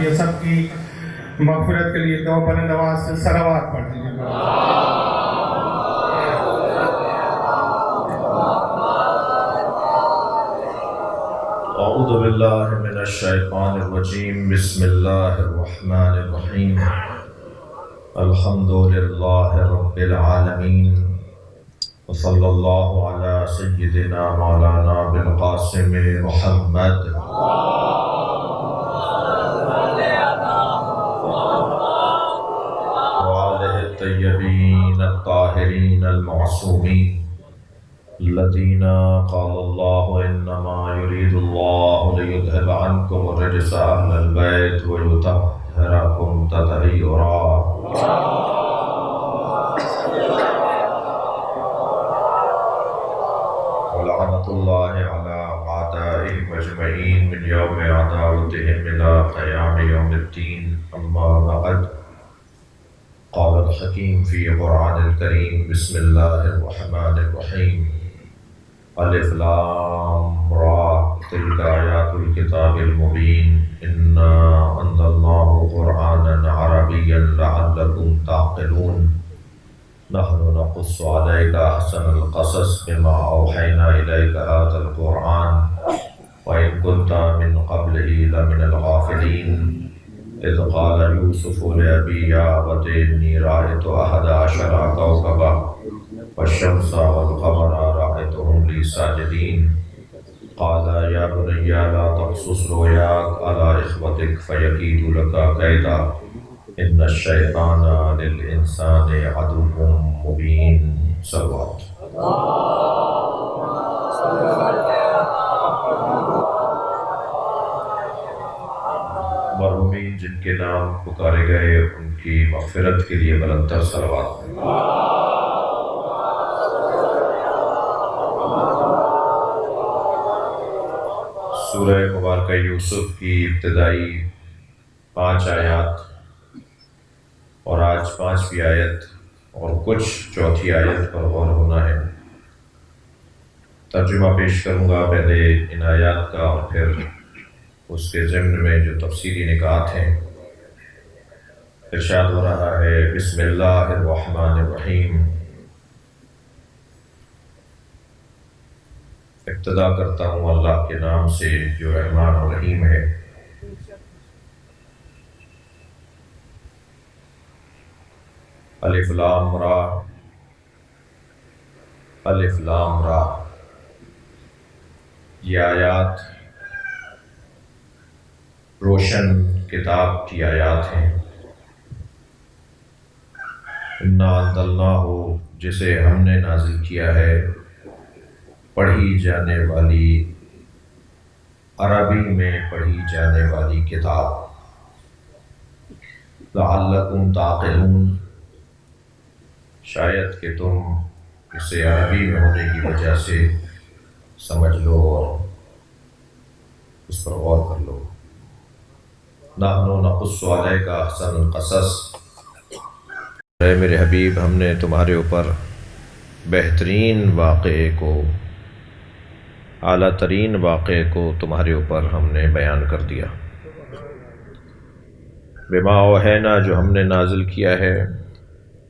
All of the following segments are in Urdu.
فرمائے، سب کی مغفرت کے لیے دو بلند آواز سے صلوات پڑھ دیجیے. اعوذ باللہ من الشیطان الرجیم. بسم اللہ الرحمن الرحیم. الحمد للہ رب العالمین، وصلی اللہ علی سیدنا مولانا بالقاسم محمد وآلہ الطیبین الطاہرین المعصومین الذین قال اللہ انما یرید اللہ لیذہب عنکم الرجس اہل البیت ویطہرکم تطہیرا. ولعنۃ اللہ علی اعدائہم اجمعین من یوم عداوتہم الی قیام یوم الدین. اما بعد، قال الحکیم فی قرآن الکریم. بسم اللہ الرحمن الرحیم. الف لام را تلک آیات الکتاب المبین. انا انزلناہ قرآنا عربیا لعلکم تعقلون. نحن نقص علیک احسن القصص بما اوحینا الیک ھذا القرآن وإن كنت من قبله لمن الغافلین. اذ قال یوسف لأبی یا ابت انی رأیت احد عشر کوکبا والشمس والقمر رأیتهم لی ساجدین. قال یا بنی لا تقصص رؤیاک علی اخوتک فیکیدوا لک کیدا ان الشیطان للانسان عدو مبین. صلوات. مرحومین جن کے نام پکارے گئے ان کی مغفرت کے لیے بلند تر صلوات. سورہ مبارکہ یوسف کی ابتدائی 5 آیات اور آج 5ویں آیت اور کچھ چوتھی آیت پر غور ہونا ہے. ترجمہ پیش کروں گا پہلے ان آیات کا اور پھر اس کے ضمن میں جو تفصیلی نکات ہیں. ارشاد ہو رہا ہے بسم اللہ الرحمن الرحیم. ابتدا کرتا ہوں اللہ کے نام سے جو رحمان و رحیم ہے. الف لام را. الف لام را، یہ آیات روشن کتاب کی آیات ہیں. انا انزلناہ، جسے ہم نے نازل کیا ہے، پڑھی جانے والی، عربی میں پڑھی جانے والی کتاب. لعلکم تعقلون، شاید کہ تم اسے عربی میں ہونے کی وجہ سے سمجھ لو اور اس پر غور کر لو. نحن نقص علیک احسن القصص، اے میرے حبیب ہم نے تمہارے اوپر بہترین واقعے کو، اعلیٰ ترین واقعے کو تمہارے اوپر ہم نے بیان کر دیا. بما اوحینا، جو ہم نے نازل کیا ہے،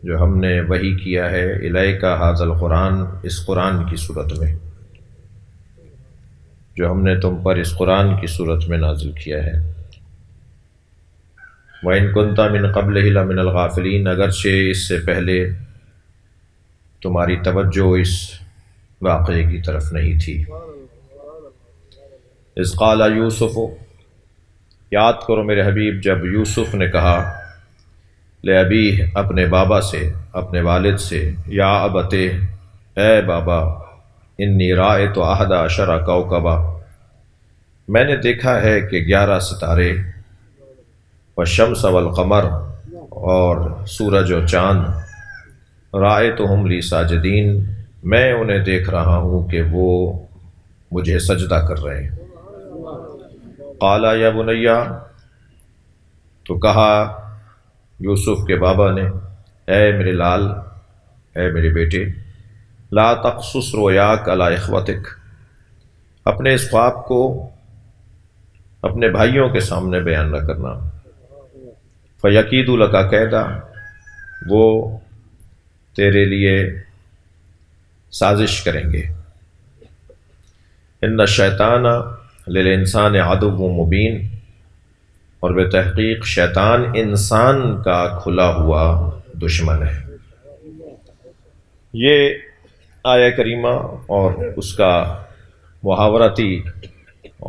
جو ہم نے وحی کیا ہے، الیک ھذا القرآن، اس قرآن کی صورت میں، جو ہم نے تم پر اس قرآن کی صورت میں نازل کیا ہے. وَإِن كُنْتَ مِن قَبْلِهِ لَمِنَ الْغَافِلِينَ، اگرچہ اس سے پہلے تمہاری توجہ اس واقعے کی طرف نہیں تھی. اذ قال یوسف، یاد کرو میرے حبیب جب یوسف نے کہا لأبیہ، اپنے بابا سے، اپنے والد سے، یا ابت، اے بابا، انی رأیت احد عشر کوکبا، میں نے دیکھا ہے کہ 11 ستارے، والشمس والقمر، اور سورج و چاند، رأیتہم لی ساجدین، میں انہیں دیکھ رہا ہوں کہ وہ مجھے سجدہ کر رہے ہیں. قال یا بنیا، تو کہا یوسف کے بابا نے، اے میرے لال، اے میرے بیٹے، لا تقصص رؤیاک علی اخوتک، اپنے اس خواب کو اپنے بھائیوں کے سامنے بیان نہ کرنا. فیکید لک کیدا، وہ تیرے لیے سازش کریں گے۔ ان الشیطان للانسان عدو مبین، اور بے تحقیق شیطان انسان کا کھلا ہوا دشمن ہے۔ یہ آیہ کریمہ اور اس کا محاورتی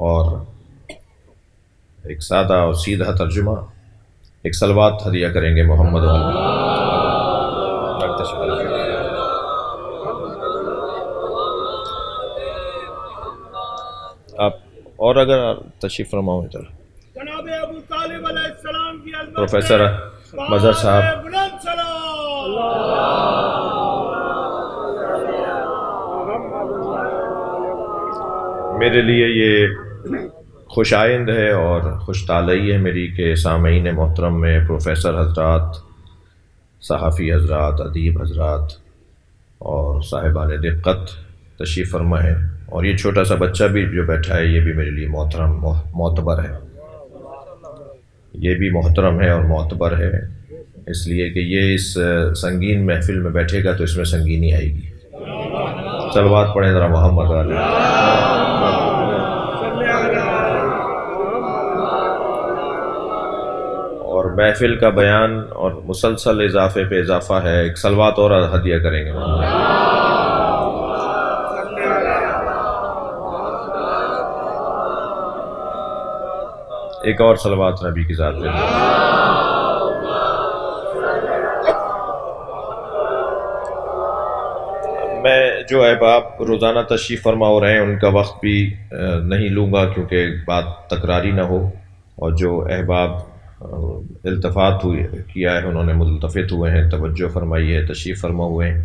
اور ایک سادہ اور سیدھا ترجمہ، ایک صلوات ہدیہ کریں گے محمد آپ، اور اگر تشریف فرماؤ ادھر جناب ابو طالب علیہ السلام کی عظمت پروفیسر مظہر صاحب، بلند سلام۔ میرے لیے یہ خوش آئند ہے اور خوش طالعی ہے میری کہ سامعین محترم میں پروفیسر حضرات، صحافی حضرات، ادیب حضرات اور صاحبان دقت تشریف فرما ہے، اور یہ چھوٹا سا بچہ بھی جو بیٹھا ہے یہ بھی میرے لیے محترم معتبر ہے، یہ بھی محترم ہے اور معتبر ہے، اس لیے کہ یہ اس سنگین محفل میں بیٹھے گا تو اس میں سنگینی آئے گی۔ صلوات پڑھیں ذرا محمد علیہ۔ اور محفل کا بیان اور مسلسل اضافے پہ اضافہ ہے، ایک صلوات اور ہدیہ کریں گے۔ ایک اور صلوات نبی کی ذات پہ۔ میں جو احباب روزانہ تشریف فرما ہو رہے ہیں ان کا وقت بھی نہیں لوں گا کیونکہ بات تکراری نہ ہو، اور جو احباب التفات کیا ہے انہوں نے ملتفت ہوئے ہیں، توجہ فرمائی ہے، تشریف فرما ہوئے ہیں،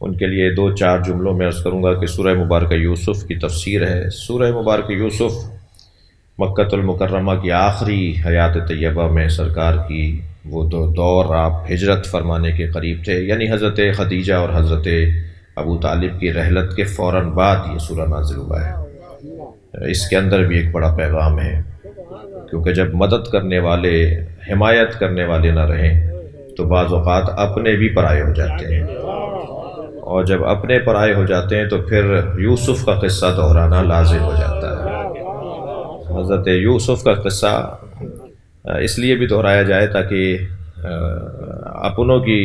ان کے لیے 2-4 جملوں میں عرض کروں گا کہ سورہ مبارکہ یوسف کی تفسیر ہے۔ سورہ مبارکہ یوسف مکۃ المکرمہ کی آخری حیات طیبہ میں سرکار کی وہ دور آپ ہجرت فرمانے کے قریب تھے، یعنی حضرت خدیجہ اور حضرت ابو طالب کی رحلت کے فوراً بعد یہ سورہ نازل ہوا ہے۔ اس کے اندر بھی ایک بڑا پیغام ہے، کیونکہ جب مدد کرنے والے، حمایت کرنے والے نہ رہیں تو بعض اوقات اپنے بھی پرائے ہو جاتے ہیں، اور جب اپنے پرائے ہو جاتے ہیں تو پھر یوسف کا قصہ دہرانا لازم ہو جاتا ہے۔ حضرت یوسف کا قصہ اس لیے بھی دہرایا جائے تاکہ اپنوں کی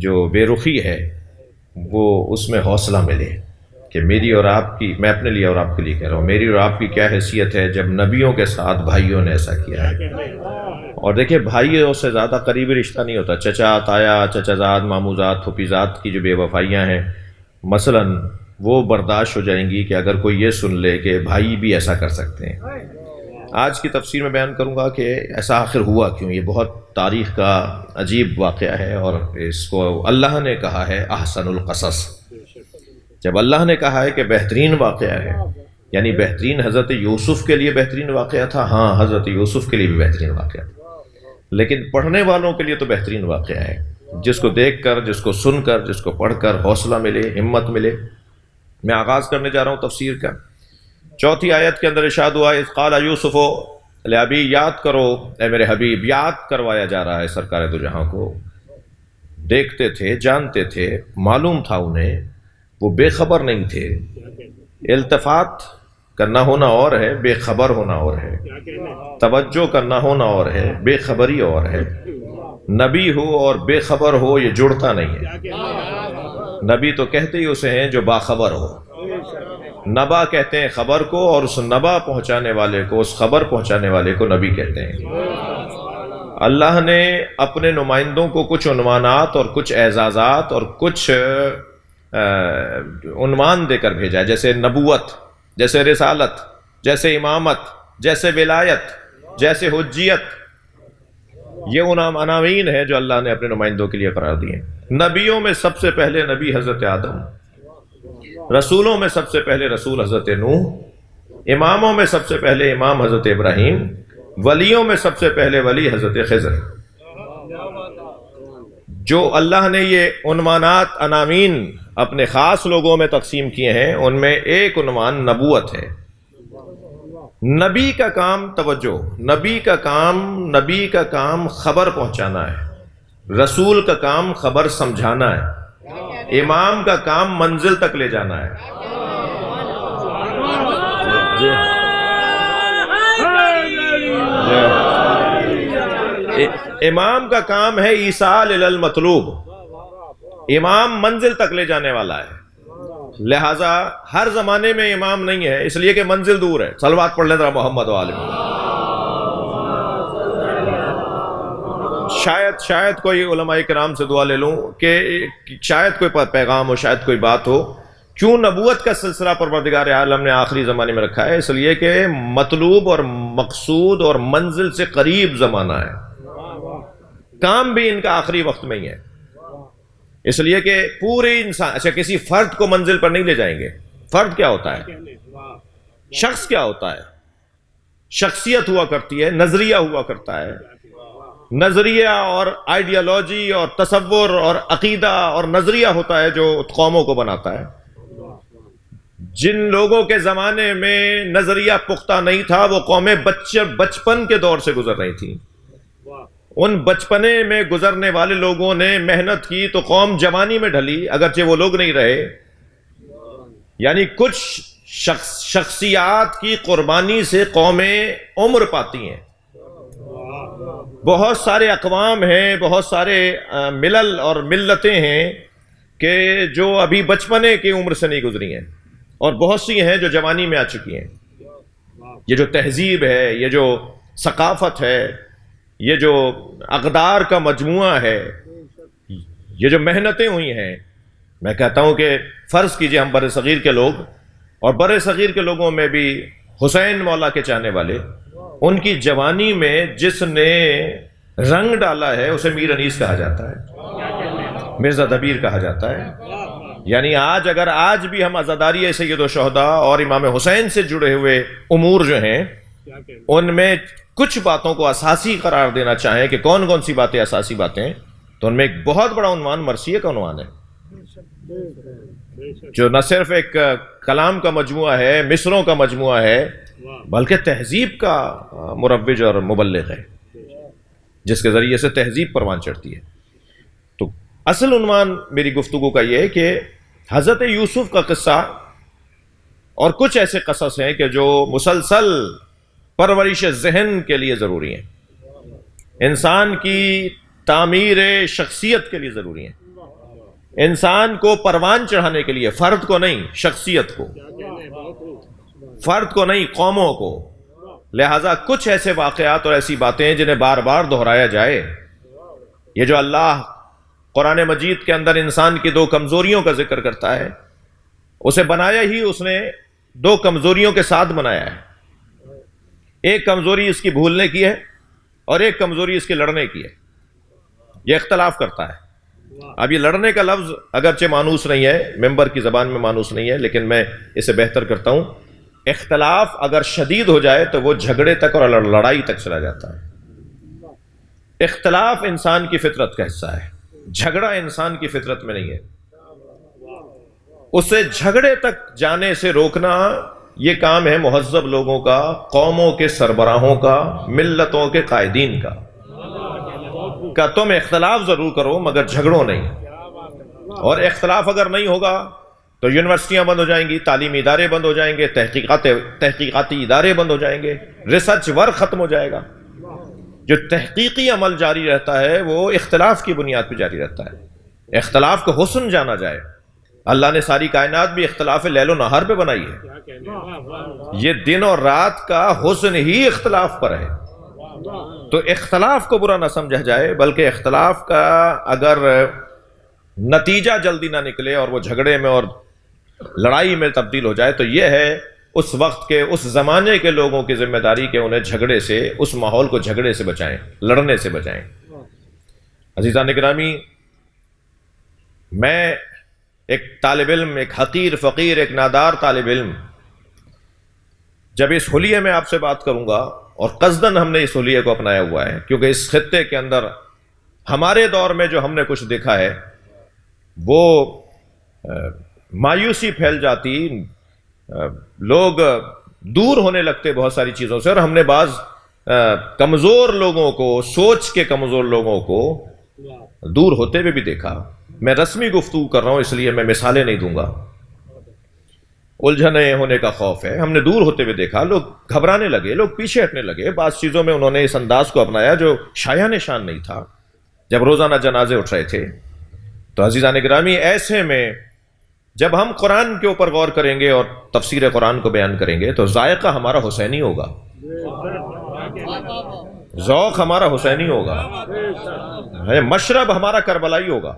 جو بے رخی ہے وہ اس میں حوصلہ ملے کہ میری اور آپ کی، میں اپنے لیے اور آپ کے لیے کہہ رہا ہوں، میری اور آپ کی کیا حیثیت ہے جب نبیوں کے ساتھ بھائیوں نے ایسا کیا ہے۔ اور دیکھیں بھائیوں سے زیادہ قریبی رشتہ نہیں ہوتا، چچا، تایا، چچا زاد، مامو زاد، پھوپھی زاد کی جو بے وفائیاں ہیں مثلاً وہ برداشت ہو جائیں گی کہ اگر کوئی یہ سن لے کہ بھائی بھی ایسا کر سکتے ہیں۔ آج کی تفسیر میں بیان کروں گا کہ ایسا آخر ہوا کیوں۔ یہ بہت تاریخ کا عجیب واقعہ ہے، اور اس کو اللہ نے کہا ہے احسن القصص۔ جب اللہ نے کہا ہے کہ بہترین واقعہ ہے، یعنی بہترین حضرت یوسف کے لیے بہترین واقعہ تھا، ہاں حضرت یوسف کے لیے بھی بہترین واقعہ تھا، لیکن پڑھنے والوں کے لیے تو بہترین واقعہ ہے، جس کو دیکھ کر، جس کو سن کر، جس کو پڑھ کر حوصلہ ملے، ہمت ملے۔ میں آغاز کرنے جا رہا ہوں تفسیر کا۔ 4 آیت کے اندر ارشاد ہوا اذ قال یوسف لابی، یاد کرو اے میرے حبیب، یاد کروایا جا رہا ہے سرکار دو جہاں کو۔ دیکھتے تھے، جانتے تھے، معلوم تھا انہیں، وہ بے خبر نہیں تھے۔ التفات کرنا ہونا اور ہے، بے خبر ہونا اور ہے، توجہ کرنا ہونا اور ہے، بے خبری اور ہے۔ نبی ہو اور بے خبر ہو یہ جڑتا نہیں ہے۔ نبی تو کہتے ہی اسے ہیں جو باخبر ہو، نبا کہتے ہیں خبر کو، اور اس نبا پہنچانے والے کو، اس خبر پہنچانے والے کو نبی کہتے ہیں۔ اللہ نے اپنے نمائندوں کو کچھ عنوانات اور کچھ اعزازات اور کچھ عنوان دے کر بھیجا ہے، جیسے نبوت، جیسے رسالت، جیسے امامت، جیسے ولایت، جیسے حجیت۔ یہ عناوین ہے جو اللہ نے اپنے نمائندوں کے لیے قرار دیے۔ نبیوں میں سب سے پہلے نبی حضرت آدم، رسولوں میں سب سے پہلے رسول حضرت نوح، اماموں میں سب سے پہلے امام حضرت ابراہیم، ولیوں میں سب سے پہلے ولی حضرت خضر۔ جو اللہ نے یہ عنوانات، عناوین اپنے خاص لوگوں میں تقسیم کیے ہیں، ان میں ایک عنوان نبوت ہے۔ نبی کا کام، توجہ، نبی کا کام خبر پہنچانا ہے، رسول کا کام خبر سمجھانا ہے، امام کا کام منزل تک لے جانا ہے۔ امام کا کام ہے ایصال الی المطلوب، امام منزل تک لے جانے والا ہے۔ لہذا ہر زمانے میں امام نہیں ہے، اس لیے کہ منزل دور ہے۔ صلوات پڑھ لیں ذرا محمد و آل محمد۔ شاید کوئی علماء کرام سے دعا لے لوں کہ شاید کوئی پیغام ہو، شاید کوئی بات ہو۔ کیوں نبوت کا سلسلہ پروردگار عالم نے آخری زمانے میں رکھا ہے؟ اس لیے کہ مطلوب اور مقصود اور منزل سے قریب زمانہ ہے، کام بھی ان کا آخری وقت میں ہی ہے۔ اس لیے کہ پورے انسان، اچھا کسی فرد کو منزل پر نہیں لے جائیں گے۔ فرد کیا ہوتا ہے؟ شخص کیا ہوتا ہے؟ شخصیت ہوا کرتی ہے، نظریہ ہوا کرتا ہے، نظریہ اور آئیڈیالوجی اور تصور اور عقیدہ اور نظریہ ہوتا ہے جو قوموں کو بناتا ہے۔ جن لوگوں کے زمانے میں نظریہ پختہ نہیں تھا، وہ قومیں بچپن کے دور سے گزر رہی تھیں۔ ان بچپنے میں گزرنے والے لوگوں نے محنت کی تو قوم جوانی میں ڈھلی، اگرچہ وہ لوگ نہیں رہے۔ یعنی کچھ شخصیات کی قربانی سے قومیں عمر پاتی ہیں۔ بہت سارے اقوام ہیں، بہت سارے ملل اور ملتیں ہیں کہ جو ابھی بچپنے کی عمر سے نہیں گزری ہیں، اور بہت سی ہیں جو جوانی میں آ چکی ہیں۔ یہ جو تہذیب ہے، یہ جو ثقافت ہے، یہ جو اقدار کا مجموعہ ہے، یہ جو محنتیں ہوئی ہیں، میں کہتا ہوں کہ فرض کیجئے ہم بر صغیر کے لوگ، اور بر صغیر کے لوگوں میں بھی حسین مولا کے چاہنے والے، ان کی جوانی میں جس نے رنگ ڈالا ہے اسے میر انیس کہا جاتا ہے، مرزا دبیر کہا جاتا ہے۔ یعنی اگر آج بھی ہم عزاداری سید الشہداء اور امام حسین سے جڑے ہوئے امور جو ہیں ان میں کچھ باتوں کو اساسی قرار دینا چاہیں کہ کون کون سی باتیں اساسی باتیں ہیں، تو ان میں ایک بہت بڑا عنوان مرثیے کا عنوان ہے، جو نہ صرف ایک کلام کا مجموعہ ہے، مصروں کا مجموعہ ہے، بلکہ تہذیب کا مروج اور مبلغ ہے، جس کے ذریعے سے تہذیب پروان چڑھتی ہے۔ تو اصل عنوان میری گفتگو کا یہ ہے کہ حضرت یوسف کا قصہ اور کچھ ایسے قصص ہیں کہ جو مسلسل پرورش ذہن کے لیے ضروری ہیں، انسان کی تعمیر شخصیت کے لیے ضروری ہیں، انسان کو پروان چڑھانے کے لیے، فرد کو نہیں، شخصیت کو، فرد کو نہیں، قوموں کو۔ لہٰذا کچھ ایسے واقعات اور ایسی باتیں جنہیں بار بار دہرایا جائے۔ یہ جو اللہ قرآن مجید کے اندر انسان کی دو کمزوریوں کا ذکر کرتا ہے، اسے بنایا ہی اس نے دو کمزوریوں کے ساتھ بنایا ہے۔ ایک کمزوری اس کی بھولنے کی ہے اور ایک کمزوری اس کی لڑنے کی ہے۔ یہ اختلاف کرتا ہے۔ اب یہ لڑنے کا لفظ اگرچہ مانوس نہیں ہے، ممبر کی زبان میں مانوس نہیں ہے، لیکن میں اسے بہتر کرتا ہوں۔ اختلاف اگر شدید ہو جائے تو وہ جھگڑے تک اور لڑائی تک چلا جاتا ہے۔ اختلاف انسان کی فطرت کا حصہ ہے، جھگڑا انسان کی فطرت میں نہیں ہے۔ اسے جھگڑے تک جانے سے روکنا یہ کام ہے مہذب لوگوں کا، قوموں کے سربراہوں کا، ملتوں کے قائدین کا، کہ تم اختلاف ضرور کرو مگر جھگڑو نہیں۔ اور اختلاف اگر نہیں ہوگا تو یونیورسٹیاں بند ہو جائیں گی، تعلیمی ادارے بند ہو جائیں گے، تحقیقاتی ادارے بند ہو جائیں گے، ریسرچ ورک ختم ہو جائے گا۔ جو تحقیقی عمل جاری رہتا ہے وہ اختلاف کی بنیاد پہ جاری رہتا ہے، اختلاف کو حسن جانا جائے۔ اللہ نے ساری کائنات بھی اختلاف لیل و نہار پہ بنائی ہے۔ یہ دن اور رات کا حسن ہی اختلاف پر ہے۔ تو اختلاف کو برا نہ سمجھا جائے، بلکہ اختلاف کا اگر نتیجہ جلدی نہ نکلے اور وہ جھگڑے میں اور لڑائی میں تبدیل ہو جائے تو یہ ہے اس وقت کے، اس زمانے کے لوگوں کی ذمہ داری کہ انہیں جھگڑے سے، اس ماحول کو جھگڑے سے بچائیں، لڑنے سے بچائیں۔ عزیزان گرامی، میں ایک طالب علم، ایک حقیر فقیر، ایک نادار طالب علم، جب اس حلیے میں آپ سے بات کروں گا، اور قصداً ہم نے اس حلیے کو اپنایا ہوا ہے کیونکہ اس خطے کے اندر ہمارے دور میں جو ہم نے کچھ دیکھا ہے وہ مایوسی پھیل جاتی، لوگ دور ہونے لگتے بہت ساری چیزوں سے، اور ہم نے بعض کمزور لوگوں کو، سوچ کے کمزور لوگوں کو دور ہوتے ہوئے بھی دیکھا۔ میں رسمی گفتگو کر رہا ہوں اس لیے میں مثالیں نہیں دوں گا، الجھنے ہونے کا خوف ہے۔ ہم نے دور ہوتے ہوئے دیکھا، لوگ گھبرانے لگے، لوگ پیچھے ہٹنے لگے، بعض چیزوں میں انہوں نے اس انداز کو اپنایا جو شایان نشان نہیں تھا۔ جب روزانہ جنازے اٹھ رہے تھے تو عزیزان گرامی، ایسے میں جب ہم قرآن کے اوپر غور کریں گے اور تفسیر قرآن کو بیان کریں گے تو ذائقہ ہمارا حسینی ہوگا، ذوق ہمارا حسینی ہوگا، مشرب ہمارا کربلائی ہوگا۔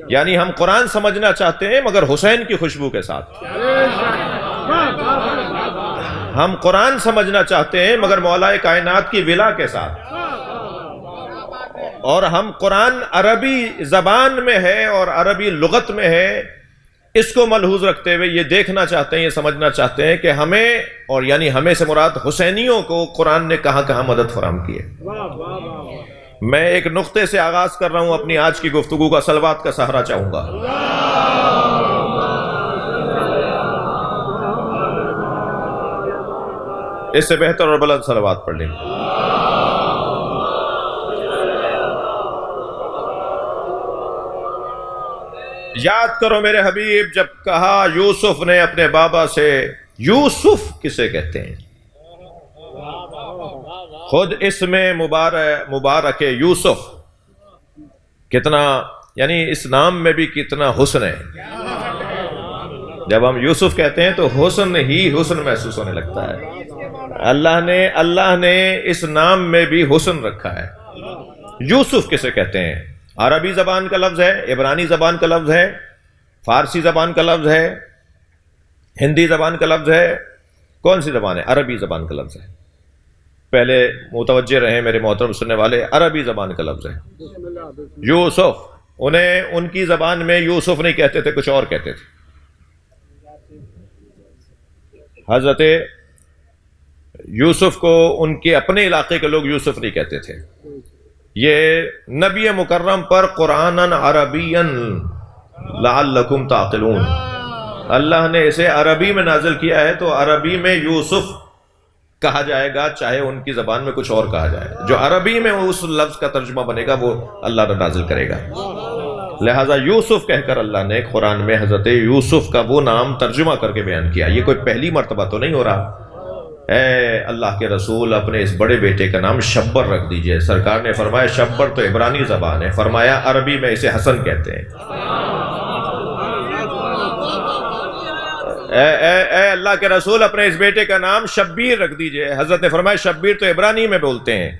یعنی ہم قرآن سمجھنا چاہتے ہیں مگر حسین کی خوشبو کے ساتھ، ہم قرآن سمجھنا چاہتے ہیں مگر مولا کائنات کی ولا کے ساتھ، اور ہم قرآن عربی زبان میں ہے اور عربی لغت میں ہے، اس کو ملحوظ رکھتے ہوئے یہ دیکھنا چاہتے ہیں، یہ سمجھنا چاہتے ہیں کہ ہمیں، اور یعنی ہمیں سے مراد حسینیوں کو قرآن نے کہاں کہاں مدد فراہم کی ہے۔ میں ایک نقطے سے آغاز کر رہا ہوں اپنی آج کی گفتگو کا، صلوات کا سہارا چاہوں گا۔ اس سے بہتر اور بلند صلوات پڑھ لیں۔ یاد کرو میرے حبیب جب کہا یوسف نے اپنے بابا سے، یوسف کسے کہتے ہیں؟ خود اس میں مبارک یوسف، کتنا یعنی اس نام میں بھی کتنا حسن ہے۔ جب ہم یوسف کہتے ہیں تو حسن ہی حسن محسوس ہونے لگتا ہے۔ اللہ نے اس نام میں بھی حسن رکھا ہے۔ یوسف کسے کہتے ہیں؟ عربی زبان کا لفظ ہے، عبرانی زبان کا لفظ ہے، فارسی زبان کا لفظ ہے، ہندی زبان کا لفظ ہے۔ کون سی زبان ہے؟ عربی زبان کا لفظ ہے۔ پہلے متوجہ رہیں میرے محترم سننے والے، عربی زبان کا لفظ ہے یوسف۔ انہیں ان کی زبان میں یوسف نہیں کہتے تھے، کچھ اور کہتے تھے۔ حضرت یوسف کو ان کے اپنے علاقے کے لوگ یوسف نہیں کہتے تھے۔ یہ نبی مکرم پر قرآناً عربیاً لعلکم تعقلون، اللہ نے اسے عربی میں نازل کیا ہے تو عربی میں یوسف کہا جائے گا، چاہے ان کی زبان میں کچھ اور کہا جائے۔ جو عربی میں اس لفظ کا ترجمہ بنے گا وہ اللہ نے نازل کرے گا۔ لہذا یوسف کہہ کر اللہ نے قرآن میں حضرت یوسف کا وہ نام ترجمہ کر کے بیان کیا۔ یہ کوئی پہلی مرتبہ تو نہیں ہو رہا۔ اے اللہ کے رسول، اپنے اس بڑے بیٹے کا نام شبر رکھ دیجئے۔ سرکار نے فرمایا شبر تو عبرانی زبان ہے، فرمایا عربی میں اسے حسن کہتے ہیں۔ اے اللہ کے رسول، اپنے اس بیٹے کا نام شبیر رکھ دیجئے۔ حضرت نے فرمایا شبیر تو عبرانی میں بولتے ہیں۔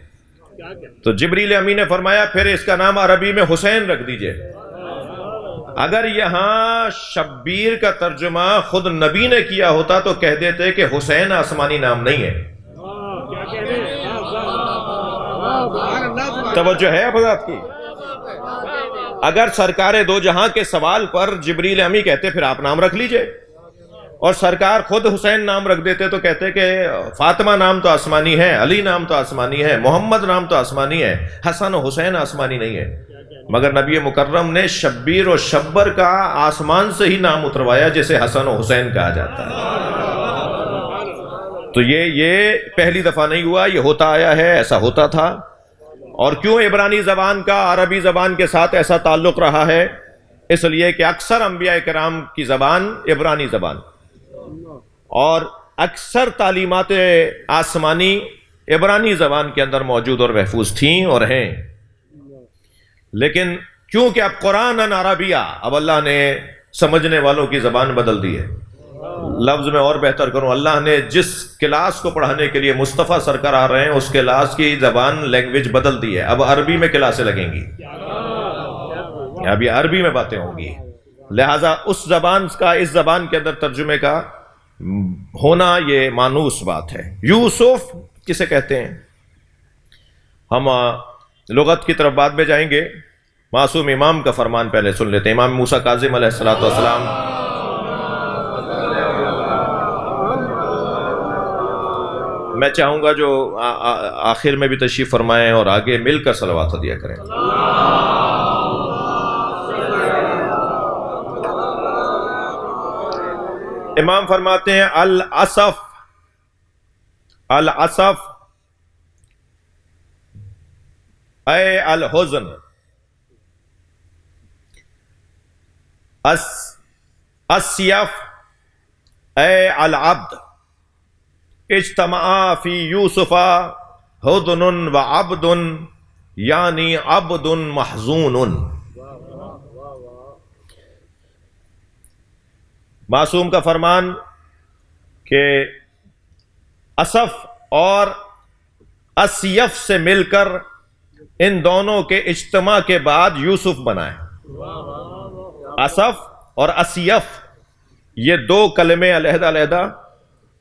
تو جبریل امین نے فرمایا پھر اس کا نام عربی میں حسین رکھ دیجئے۔ اگر یہاں شبیر کا ترجمہ خود نبی نے کیا ہوتا تو کہہ دیتے کہ حسین آسمانی نام نہیں ہے۔ توجہ ہے حضرات کی؟ اگر سرکار دو جہاں کے سوال پر جبریل امی کہتے پھر آپ نام رکھ لیجئے، اور سرکار خود حسین نام رکھ دیتے تو کہتے کہ فاطمہ نام تو آسمانی ہے، علی نام تو آسمانی ہے، محمد نام تو آسمانی ہے، حسن و حسین آسمانی نہیں ہے۔ مگر نبی مکرم نے شبیر و شبر کا آسمان سے ہی نام اتروایا جسے حسن و حسین کہا جاتا ہے۔ تو یہ پہلی دفعہ نہیں ہوا، یہ ہوتا آیا ہے، ایسا ہوتا تھا۔ اور کیوں عبرانی زبان کا عربی زبان کے ساتھ ایسا تعلق رہا ہے؟ اس لیے کہ اکثر انبیاء کرام کی زبان عبرانی زبان، اور اکثر تعلیمات آسمانی عبرانی زبان کے اندر موجود اور محفوظ تھیں اور ہیں۔ لیکن کیونکہ اب قرآن عربیہ، اب اللہ نے سمجھنے والوں کی زبان بدل دی ہے۔ لفظ میں اور بہتر کروں، اللہ نے جس کلاس کو پڑھانے کے لیے مصطفیٰ سرکار آ رہے ہیں اس کلاس کی زبان لینگویج بدل دی ہے۔ اب عربی میں کلاسیں لگیں گی، اب یہ عربی میں باتیں ہوں گی۔ لہٰذا اس زبان کا اس زبان کے اندر ترجمے کا ہونا یہ مانوس بات ہے۔ یوسف کسے کہتے ہیں؟ ہم لغت کی طرف بعد میں جائیں گے، معصوم امام کا فرمان پہلے سن لیتے ہیں۔ امام موسیٰ کاظم علیہ السلام میں چاہوں گا جو آخر میں بھی تشریف فرمائیں اور آگے مل کر صلوات ہدیہ کریں۔ امام فرماتے ہیں الاسف الاسف اے الحزن، السیف اے العبد، اجتمعا فی یوسف حزن و عبد، یعنی عبد محزون۔ معصوم کا فرمان کہ اسف اور اسیف سے مل کر ان دونوں کے اجتماع کے بعد یوسف بنا ہے۔ اسف اور اسیف یہ دو کلمے علیحدہ علیحدہ،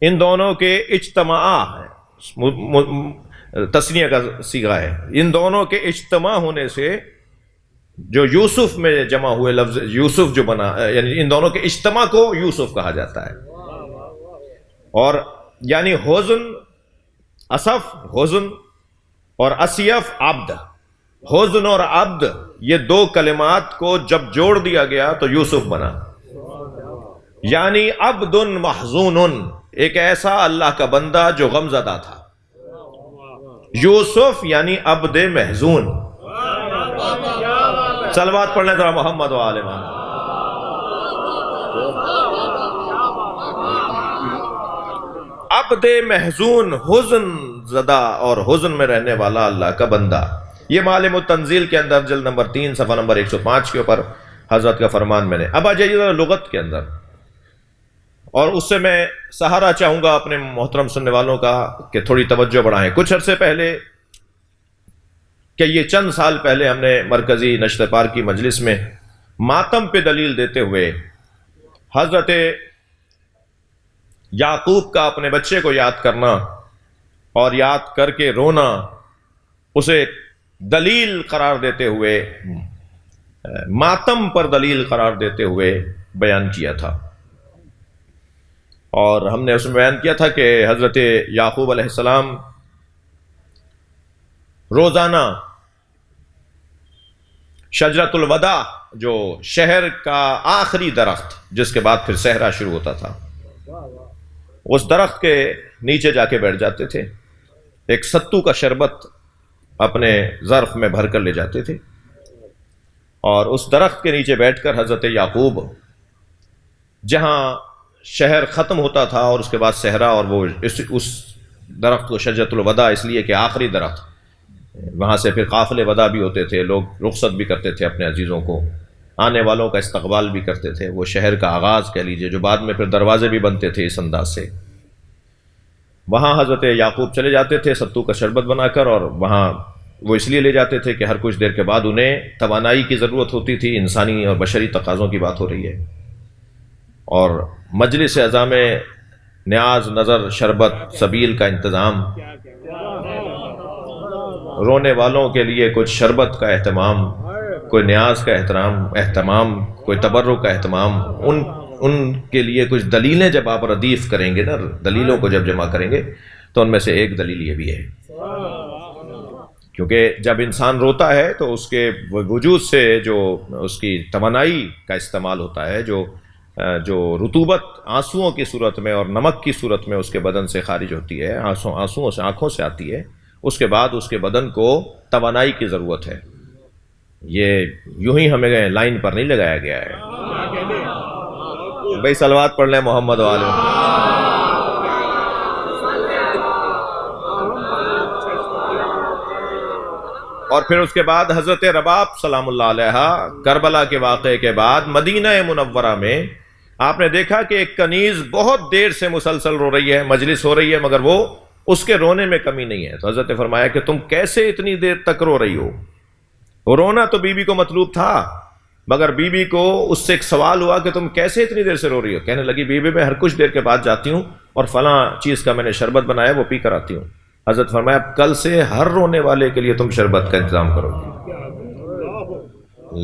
ان دونوں کے اجتماع ہے، تثنیہ کا صیغہ ہے، ان دونوں کے اجتماع ہونے سے جو یوسف میں جمع ہوئے لفظ یوسف جو بنا، یعنی ان دونوں کے اجتماع کو یوسف کہا جاتا ہے۔ اور یعنی حزن، اسف حزن اور اسیف عبد، حزن اور عبد یہ دو کلمات کو جب جوڑ دیا گیا تو یوسف بنا، یعنی عبد محزون، ایک ایسا اللہ کا بندہ جو غم زدہ تھا۔ یوسف یعنی عبد محزون۔ صلوات پڑھنے ذرا محمد و آل محمد۔ عبد محزون، حزن زدہ اور حزن میں رہنے والا اللہ کا بندہ۔ یہ معالم التنزیل کے اندر جلد نمبر 3 صفحہ نمبر 105 کے اوپر حضرت کا فرمان میں نے۔ اب آ جائیے لغت کے اندر، اور اس سے میں سہارا چاہوں گا اپنے محترم سننے والوں کا کہ تھوڑی توجہ بڑھائیں۔ کچھ عرصے پہلے، کہ یہ چند سال پہلے، ہم نے مرکزی نشر پار کی مجلس میں ماتم پہ دلیل دیتے ہوئے حضرت یعقوب کا اپنے بچے کو یاد کرنا اور یاد کر کے رونا، اسے دلیل قرار دیتے ہوئے، ماتم پر دلیل قرار دیتے ہوئے بیان کیا تھا۔ اور ہم نے اس میں بیان کیا تھا کہ حضرت یعقوب علیہ السلام روزانہ شجرۃ الوداع، جو شہر کا آخری درخت جس کے بعد پھر صحرا شروع ہوتا تھا، اس درخت کے نیچے جا کے بیٹھ جاتے تھے، ایک ستو کا شربت اپنے ظرف میں بھر کر لے جاتے تھے، اور اس درخت کے نیچے بیٹھ کر حضرت یعقوب، جہاں شہر ختم ہوتا تھا اور اس کے بعد صحرا، اور وہ اس درخت کو شجرۃ الوداع اس لیے کہ آخری درخت، وہاں سے پھر قافلے وداع بھی ہوتے تھے، لوگ رخصت بھی کرتے تھے اپنے عزیزوں کو، آنے والوں کا استقبال بھی کرتے تھے، وہ شہر کا آغاز کہہ لیجئے، جو بعد میں پھر دروازے بھی بنتے تھے اس انداز سے۔ وہاں حضرت یعقوب چلے جاتے تھے ستو کا شربت بنا کر، اور وہاں وہ اس لیے لے جاتے تھے کہ ہر کچھ دیر کے بعد انہیں توانائی کی ضرورت ہوتی تھی، انسانی اور بشری تقاضوں کی بات ہو رہی ہے، اور مجلس عظام نیاز، نظر، شربت، سبیل کا انتظام، رونے والوں کے لیے کچھ شربت کا اہتمام، کوئی نیاز کا اہتمام، کوئی تبرک کا اہتمام، ان کے لیے کچھ دلیلیں جب آپ ردیف کریں گے نا، دلیلوں کو جب جمع کریں گے تو ان میں سے ایک دلیل یہ بھی ہے، کیونکہ جب انسان روتا ہے تو اس کے وجود سے جو اس کی توانائی کا استعمال ہوتا ہے، جو رطوبت آنسوؤں کی صورت میں اور نمک کی صورت میں اس کے بدن سے خارج ہوتی ہے، آنسوؤں سے آنکھوں سے آتی ہے، اس کے بعد اس کے بدن کو توانائی کی ضرورت ہے۔ یہ یوں ہی ہمیں لائن پر نہیں لگایا گیا ہے۔ بھائی صلوات پڑھ لیں محمد و آل محمد۔ اور پھر اس کے بعد حضرت رباب سلام اللہ علیہ کربلا کے واقعے کے بعد مدینہ منورہ میں آپ نے دیکھا کہ ایک کنیز بہت دیر سے مسلسل رو رہی ہے، مجلس ہو رہی ہے، مگر وہ اس کے رونے میں کمی نہیں ہے۔ تو حضرت نے فرمایا کہ تم کیسے اتنی دیر تک رو رہی ہو؟ رونا تو بی بی کو مطلوب تھا، مگر بی بی کو اس سے ایک سوال ہوا کہ تم کیسے اتنی دیر سے رو رہی ہو؟ کہنے لگی بی بی میں ہر کچھ دیر کے بعد جاتی ہوں اور فلاں چیز کا میں نے شربت بنایا وہ پی کر آتی ہوں۔ حضرت فرمایا کل سے ہر رونے والے کے لیے تم شربت کا انتظام کرو گی۔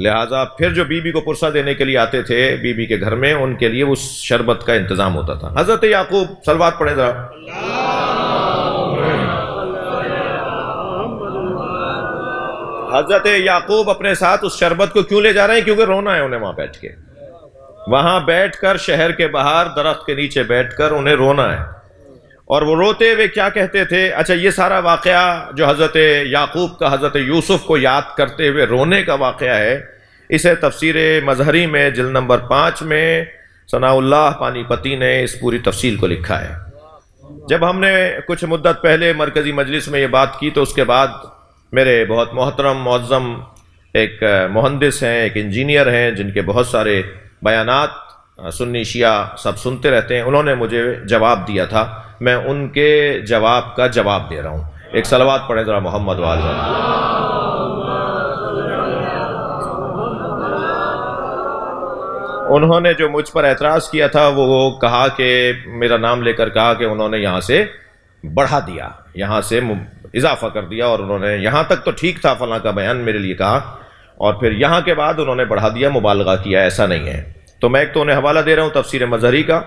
لہٰذا پھر جو بی بی کو پرسہ دینے کے لیے آتے تھے بی بی کے گھر میں، ان کے لیے اس شربت کا انتظام ہوتا تھا۔ حضرت یعقوب، صلوات پڑھیں ذرا۔ حضرت یعقوب اپنے ساتھ اس شربت کو کیوں لے جا رہے ہیں؟ کیونکہ رونا ہے انہیں وہاں بیٹھ کے، وہاں بیٹھ کر شہر کے باہر درخت کے نیچے بیٹھ کر انہیں رونا ہے، اور وہ روتے ہوئے کیا کہتے تھے؟ اچھا یہ سارا واقعہ جو حضرت یعقوب کا حضرت یوسف کو یاد کرتے ہوئے رونے کا واقعہ ہے، اسے تفسیر مظہری میں جلد نمبر 5 میں ثناء اللہ پانی پتی نے اس پوری تفصیل کو لکھا ہے۔ جب ہم نے کچھ مدت پہلے مرکزی مجلس میں یہ بات کی تو اس کے بعد میرے بہت محترم معظم ایک مہندس ہیں، ایک انجینئر ہیں، جن کے بہت سارے بیانات سنی شیعہ سب سنتے رہتے ہیں، انہوں نے مجھے جواب دیا تھا، میں ان کے جواب کا جواب دے رہا ہوں۔ ایک صلوات پڑھیں ذرا محمد والد۔ انہوں نے جو مجھ پر اعتراض کیا تھا وہ کہا کہ میرا نام لے کر کہا کہ انہوں نے یہاں سے بڑھا دیا، یہاں سے اضافہ کر دیا، اور انہوں نے یہاں تک تو ٹھیک تھا فلاں کا بیان میرے لیے کہا، اور پھر یہاں کے بعد انہوں نے بڑھا دیا، مبالغہ کیا، ایسا نہیں ہے۔ تو میں ایک تو انہیں حوالہ دے رہا ہوں تفسیر مظہری کا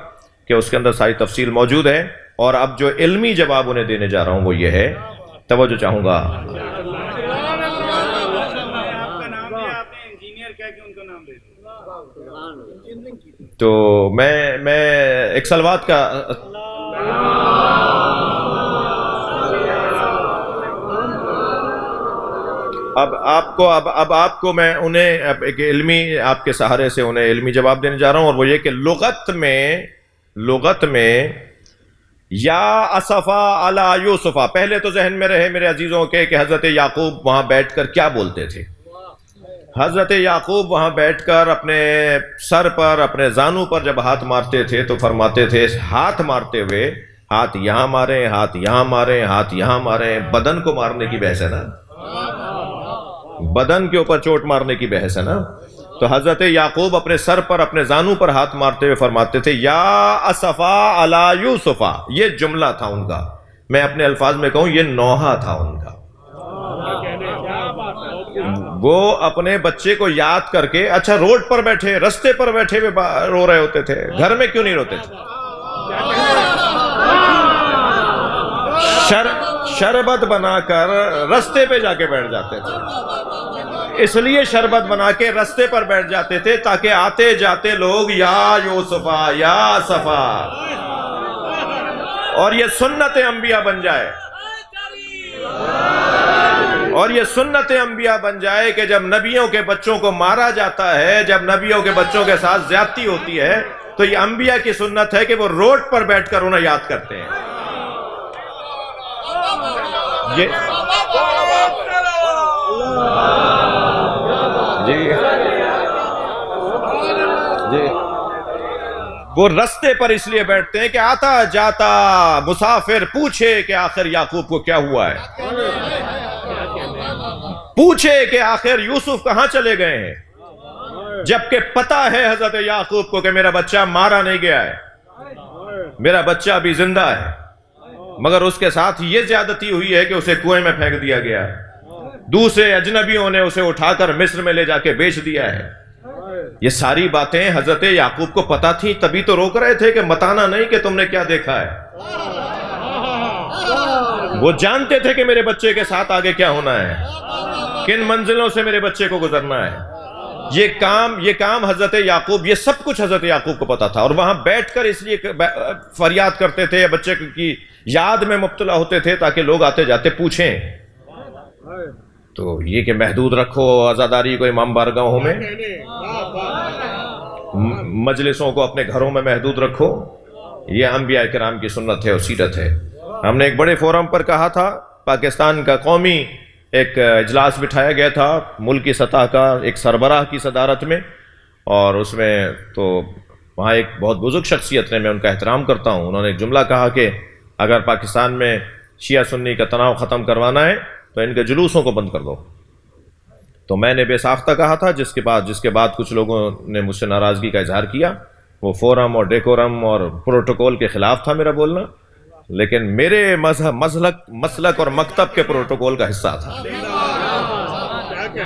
کہ اس کے اندر ساری تفصیل موجود ہے، اور اب جو علمی جواب انہیں دینے جا رہا ہوں وہ یہ ہے، توجہ چاہوں گا۔ آپ کا نام لیا، آپ نے انجینئر کہہ کے ان کا نام لے تو میں ایک صلوات کا اب آپ کو میں انہیں ایک علمی آپ کے سہارے سے انہیں علمی جواب دینے جا رہا ہوں، اور وہ یہ کہ لغت میں یا اسفا علی یوسفا، پہلے تو ذہن میں رہے میرے عزیزوں کے کہ حضرت یعقوب وہاں بیٹھ کر کیا بولتے تھے۔ حضرت یعقوب وہاں بیٹھ کر اپنے سر پر، اپنے زانو پر جب ہاتھ مارتے تھے تو فرماتے تھے، ہاتھ مارتے ہوئے ہاتھ یہاں ماریں، ہاتھ یہاں ماریں، ہاتھ یہاں ماریں، بدن کو مارنے کی بحث ہے نا، بدن کے اوپر چوٹ مارنے کی بحث ہے نا۔ تو حضرت یعقوب اپنے سر پر، اپنے زانو پر ہاتھ مارتے ہوئے فرماتے تھے یا اسفا علی یوسفا، یہ جملہ تھا ان کا، میں اپنے الفاظ میں کہوں یہ نوحہ تھا ان کا۔ وہ اپنے بچے کو یاد کر کے، اچھا روڈ پر بیٹھے، رستے پر بیٹھے ہوئے رو رہے ہوتے تھے، گھر میں کیوں نہیں روتے تھے؟ شربت بنا کر رستے پہ جا کے بیٹھ جاتے تھے، اس لیے شربت بنا کے رستے پر بیٹھ جاتے تھے تاکہ آتے جاتے لوگ یا یوسفا یا صفا، اور یہ سنت انبیاء بن جائے، اور یہ سنت انبیاء بن جائے کہ جب نبیوں کے بچوں کو مارا جاتا ہے، جب نبیوں کے بچوں کے ساتھ زیادتی ہوتی ہے، تو یہ انبیاء کی سنت ہے کہ وہ روڈ پر بیٹھ کر انہیں یاد کرتے ہیں۔ جی وہ رستے پر اس لیے بیٹھتے ہیں کہ آتا جاتا مسافر پوچھے کہ آخر یعقوب کو کیا ہوا ہے، پوچھے کہ آخر یوسف کہاں چلے گئے ہیں، جبکہ پتہ ہے حضرت یعقوب کو کہ میرا بچہ مارا نہیں گیا ہے، میرا بچہ ابھی زندہ ہے، مگر اس کے ساتھ یہ زیادتی ہوئی ہے کہ اسے کنویں میں پھینک دیا گیا ہے، دوسرے اجنبیوں نے اسے اٹھا کر مصر میں لے جا کے بیچ دیا ہے۔ یہ ساری باتیں حضرت یعقوب کو پتہ تھی، تبھی تو روک رہے تھے کہ متانا نہیں کہ تم نے کیا دیکھا ہے۔ وہ جانتے تھے کہ میرے بچے کے ساتھ آگے کیا ہونا ہے، کن منزلوں سے میرے بچے کو گزرنا ہے۔ یہ کام حضرت یعقوب، یہ سب کچھ حضرت یعقوب کو پتا تھا، اور وہاں بیٹھ کر اس لیے فریاد کرتے تھے، بچے کی یاد میں مبتلا ہوتے تھے تاکہ لوگ آتے جاتے پوچھیں۔ تو یہ کہ محدود رکھو عزاداری کو امام بارگاہوں میں، مجلسوں کو اپنے گھروں میں محدود رکھو، یہ انبیاء کرام کی سنت ہے اور سیرت ہے۔ ہم نے ایک بڑے فورم پر کہا تھا، پاکستان کا قومی ایک اجلاس بٹھایا گیا تھا ملکی سطح کا، ایک سربراہ کی صدارت میں، اور اس میں تو وہاں ایک بہت بزرگ شخصیت نے، میں ان کا احترام کرتا ہوں، انہوں نے ایک جملہ کہا کہ اگر پاکستان میں شیعہ سنی کا تناؤ ختم کروانا ہے تو ان کے جلوسوں کو بند کر دو۔ تو میں نے بے ساختہ کہا تھا، جس کے بعد کچھ لوگوں نے مجھ سے ناراضگی کا اظہار کیا۔ وہ فورم اور ڈیکورم اور پروٹوکول کے خلاف تھا میرا بولنا، لیکن میرے مسلک اور مکتب کے پروٹوکول کا حصہ تھا۔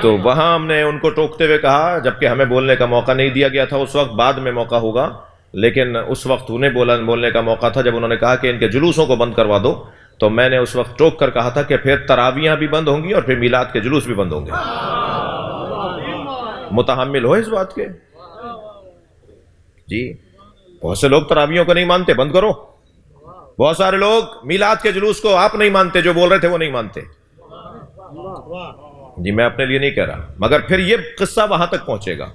تو وہاں ہم نے ان کو ٹوکتے ہوئے کہا، جبکہ ہمیں بولنے کا موقع نہیں دیا گیا تھا اس وقت، بعد میں موقع ہوگا، لیکن اس وقت انہیں بولنے کا موقع تھا جب انہوں نے کہا کہ ان کے جلوسوں کو بند کروا دو۔ تو میں نے اس وقت ٹوک کر کہا تھا کہ پھر تراویحاں بھی بند ہوں گی اور پھر میلاد کے جلوس بھی بند ہوں گے۔ متحمل ہو اس بات کے؟ جی بہت سے لوگ تراویحوں کو نہیں مانتے، بند کرو، بہت سارے لوگ میلاد کے جلوس کو آپ نہیں مانتے، جو بول رہے تھے وہ نہیں مانتے. جی میں اپنے لیے نہیں کہہ رہا، مگر پھر یہ قصہ وہاں تک پہنچے گا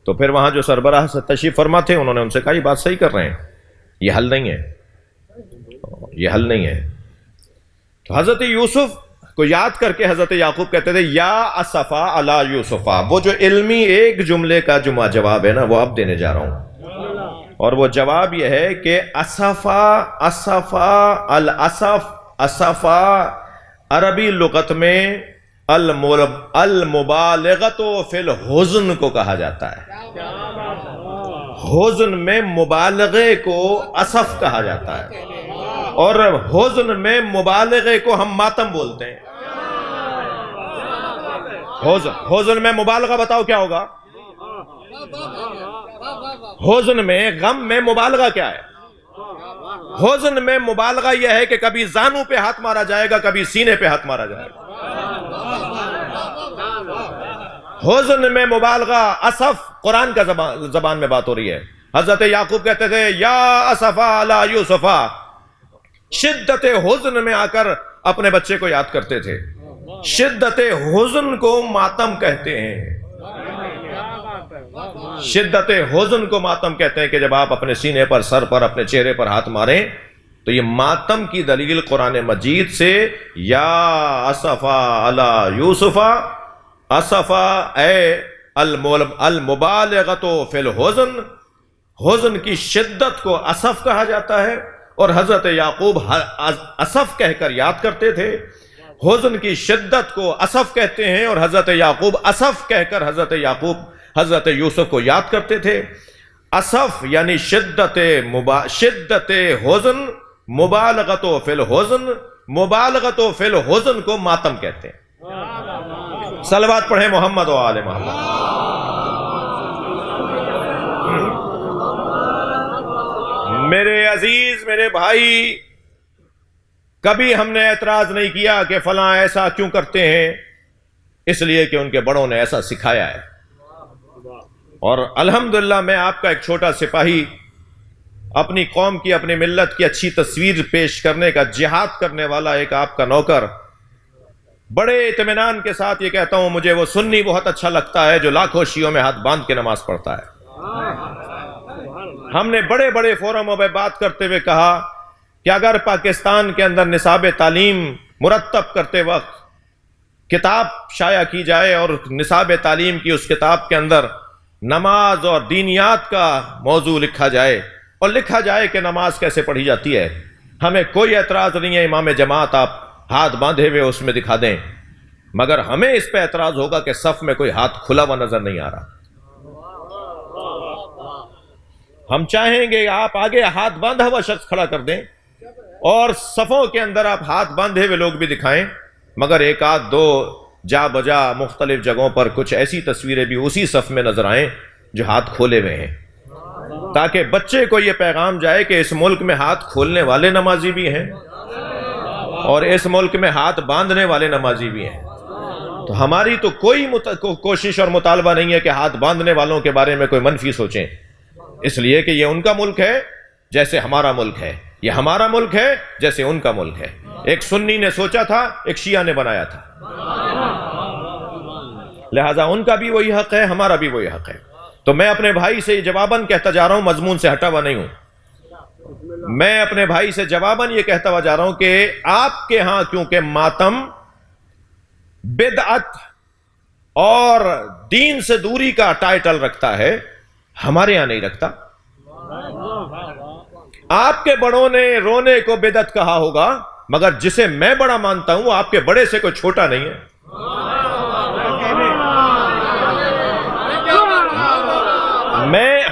تو پھر وہاں جو سربراہ سے تشریف فرما تھے انہوں نے ان سے کہا یہ بات صحیح کر رہے ہیں، یہ حل نہیں ہے، یہ حل نہیں ہے. تو حضرت یوسف کو یاد کر کے حضرت یعقوب کہتے تھے یا اسفا علی یوسفا. وہ جو علمی ایک جملے کا جواب ہے نا وہ اب دینے جا رہا ہوں، اور وہ جواب یہ ہے کہ اسفا عربی لغت میں المبالغت فی الحزن کو کہا جاتا ہے. حزن میں مبالغے کو اسف کہا جاتا ہے، اور حزن میں مبالغے کو ہم ماتم بولتے ہیں. حزن میں مبالغہ بتاؤ کیا ہوگا؟ حزن میں، غم میں مبالغہ کیا ہے؟ حزن میں مبالغہ یہ ہے کہ کبھی زانو پہ ہاتھ مارا جائے گا، کبھی سینے پہ ہاتھ مارا جائے گا. حزن میں مبالغہ. اسف قرآن کا زبان میں بات ہو رہی ہے. حضرت یعقوب کہتے تھے یا اسفا علی یوسفا، شدت حزن میں آ کر اپنے بچے کو یاد کرتے تھے. شدت حزن کو ماتم کہتے ہیں. شدت حزن کو ماتم کہتے ہیں کہ جب آپ اپنے سینے پر، سر پر، اپنے چہرے پر ہاتھ ماریں تو یہ ماتم کی دلیل قرآن مجید سے یا اسفا علی یوسفا. اسفا اے المبالغت فی الحزن، حزن کی شدت کو اسف کہا جاتا ہے، اور حضرت یعقوب اسف کہہ کر یاد کرتے تھے. حزن کی شدت کو اسف کہتے ہیں، اور حضرت یعقوب اسف کہہ کر حضرت یوسف کو یاد کرتے تھے. اسف یعنی شدت حزن، مبالغت فی الحزن، مبالغت فی الحزن کو ماتم کہتے ہیں. صلوات پڑھیں محمد و آل محمد. میرے عزیز، میرے بھائی، کبھی ہم نے اعتراض نہیں کیا کہ فلاں ایسا کیوں کرتے ہیں، اس لیے کہ ان کے بڑوں نے ایسا سکھایا ہے. اور الحمدللہ میں آپ کا ایک چھوٹا سپاہی، اپنی قوم کی، اپنی ملت کی اچھی تصویر پیش کرنے کا جہاد کرنے والا ایک آپ کا نوکر، بڑے اطمینان کے ساتھ یہ کہتا ہوں مجھے وہ سنی بہت اچھا لگتا ہے جو لاکھوں شیعوں میں ہاتھ باندھ کے نماز پڑھتا ہے. ہم نے بڑے بڑے فورموں پہ بات کرتے ہوئے کہا کہ اگر پاکستان کے اندر نصاب تعلیم مرتب کرتے وقت کتاب شائع کی جائے اور نصاب تعلیم کی اس کتاب کے اندر نماز اور دینیات کا موضوع لکھا جائے، اور لکھا جائے کہ نماز کیسے پڑھی جاتی ہے، ہمیں کوئی اعتراض نہیں ہے. امام جماعت آپ ہاتھ باندھے ہوئے اس میں دکھا دیں، مگر ہمیں اس پہ اعتراض ہوگا کہ صف میں کوئی ہاتھ کھلا ہوا نظر نہیں آ رہا. ہم چاہیں گے آپ آگے ہاتھ باندھا ہوا شخص کھڑا کر دیں اور صفوں کے اندر آپ ہاتھ باندھے ہوئے لوگ بھی دکھائیں، مگر ایک آدھ دو جا بجا مختلف جگہوں پر کچھ ایسی تصویریں بھی اسی صف میں نظر آئیں جو ہاتھ کھولے ہوئے ہیں، تاکہ بچے کو یہ پیغام جائے کہ اس ملک میں ہاتھ کھولنے والے نمازی بھی ہیں اور اس ملک میں ہاتھ باندھنے والے نمازی بھی ہیں. تو ہماری تو کوئی کوشش اور مطالبہ نہیں ہے کہ ہاتھ باندھنے والوں کے بارے میں کوئی منفی سوچیں، اس لیے کہ یہ ان کا ملک ہے جیسے ہمارا ملک ہے، یہ ہمارا ملک ہے جیسے ان کا ملک ہے. ایک سنی نے سوچا تھا، ایک شیعہ نے بنایا تھا، لہذا ان کا بھی وہی حق ہے، ہمارا بھی وہی حق ہے. تو میں اپنے بھائی سے جواباً کہتا جا رہا ہوں، مضمون سے ہٹا ہوا نہیں ہوں. میں اپنے بھائی سے جواباً یہ کہتا ہوا جا رہا ہوں کہ آپ کے ہاں کیونکہ ماتم بدعت اور دین سے دوری کا ٹائٹل رکھتا ہے، ہمارے ہاں نہیں رکھتا. آپ کے بڑوں نے رونے کو بدعت کہا ہوگا، مگر جسے میں بڑا مانتا ہوں آپ کے بڑے سے کوئی چھوٹا نہیں ہے.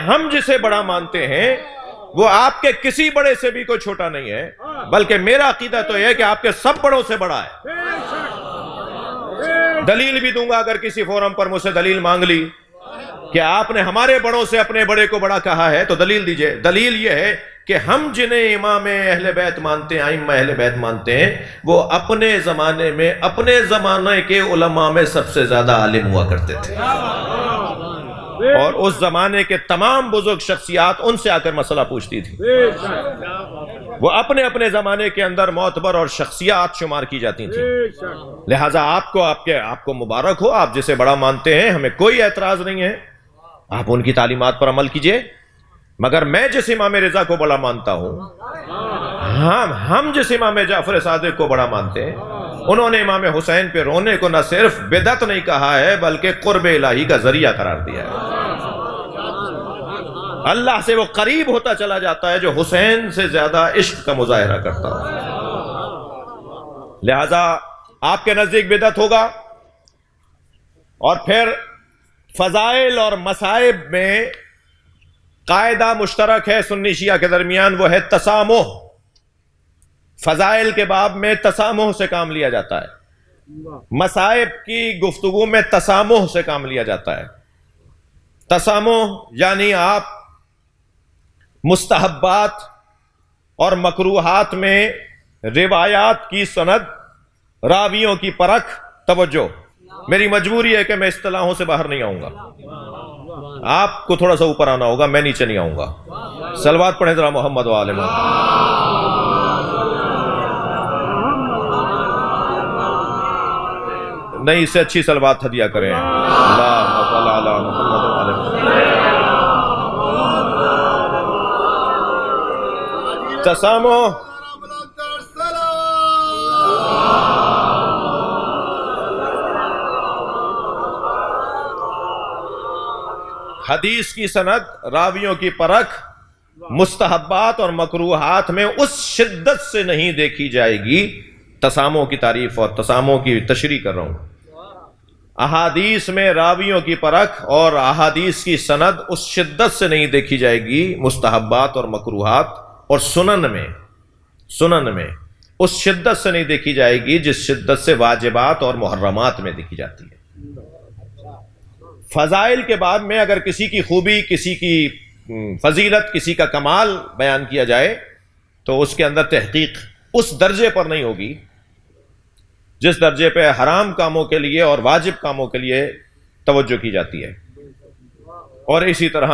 ہم جسے بڑا مانتے ہیں وہ آپ کے کسی بڑے سے بھی کوئی چھوٹا نہیں ہے، بلکہ میرا عقیدہ تو یہ ہے کہ آپ کے سب بڑوں سے بڑا ہے. دلیل بھی دوں گا اگر کسی فورم پر مجھ سے دلیل مانگ لی کہ آپ نے ہمارے بڑوں سے اپنے بڑے کو بڑا کہا ہے تو دلیل دیجئے. دلیل یہ ہے کہ ہم جنہیں امام اہل بیت مانتے ہیں، ائمہ اہل بیت مانتے ہیں، وہ اپنے زمانے میں اپنے زمانے کے علماء میں سب سے زیادہ عالم ہوا کرتے تھے، اور اس زمانے کے تمام بزرگ شخصیات ان سے آ کر مسئلہ پوچھتی تھی. وہ اپنے اپنے زمانے کے اندر معتبر اور شخصیات شمار کی جاتی تھیں. لہٰذا آپ کو مبارک ہو، آپ جسے بڑا مانتے ہیں، ہمیں کوئی اعتراض نہیں ہے، آپ ان کی تعلیمات پر عمل کیجئے. مگر میں جس امام رضا کو بڑا مانتا ہوں، ہم جس امام جعفر صادق کو بڑا مانتے ہیں، انہوں نے امام حسین پہ رونے کو نہ صرف بدعت نہیں کہا ہے بلکہ قرب الہی کا ذریعہ قرار دیا ہے. اللہ سے وہ قریب ہوتا چلا جاتا ہے جو حسین سے زیادہ عشق کا مظاہرہ کرتا ہو. لہذا آپ کے نزدیک بدعت ہوگا. اور پھر فضائل اور مصائب میں قاعدہ مشترک ہے سنی شیعہ کے درمیان، وہ ہے تسامح. فضائل کے باب میں تسامح سے کام لیا جاتا ہے، مصائب کی گفتگو میں تسامح سے کام لیا جاتا ہے. تسامح یعنی آپ مستحبات اور مکروہات میں روایات کی سند، راویوں کی پرکھ. توجہ، میری مجبوری ہے کہ میں اصطلاحوں سے باہر نہیں آؤں گا، آپ کو تھوڑا سا اوپر آنا ہوگا، میں نیچے نہیں آؤں گا. صلوات پڑھیں ذرا محمد و آل محمد. نہیں، اس سے اچھی صلوات ہدیہ کریں. اللہم صل علی محمد و آل محمد. تسامح حدیث کی سند، راویوں کی پرکھ، مستحبات اور مکروہات میں اس شدت سے نہیں دیکھی جائے گی. تسامح کی تعریف اور تسامح کی تشریح کر رہا ہوں. احادیث میں راویوں کی پرکھ اور احادیث کی سند اس شدت سے نہیں دیکھی جائے گی مستحبات اور مکروہات، اور سنن میں اس شدت سے نہیں دیکھی جائے گی جس شدت سے واجبات اور محرمات میں دیکھی جاتی ہے. فضائل کے باب میں اگر کسی کی خوبی، کسی کی فضیلت، کسی کا کمال بیان کیا جائے تو اس کے اندر تحقیق اس درجے پر نہیں ہوگی جس درجے پہ حرام کاموں کے لیے اور واجب کاموں کے لیے توجہ کی جاتی ہے. اور اسی طرح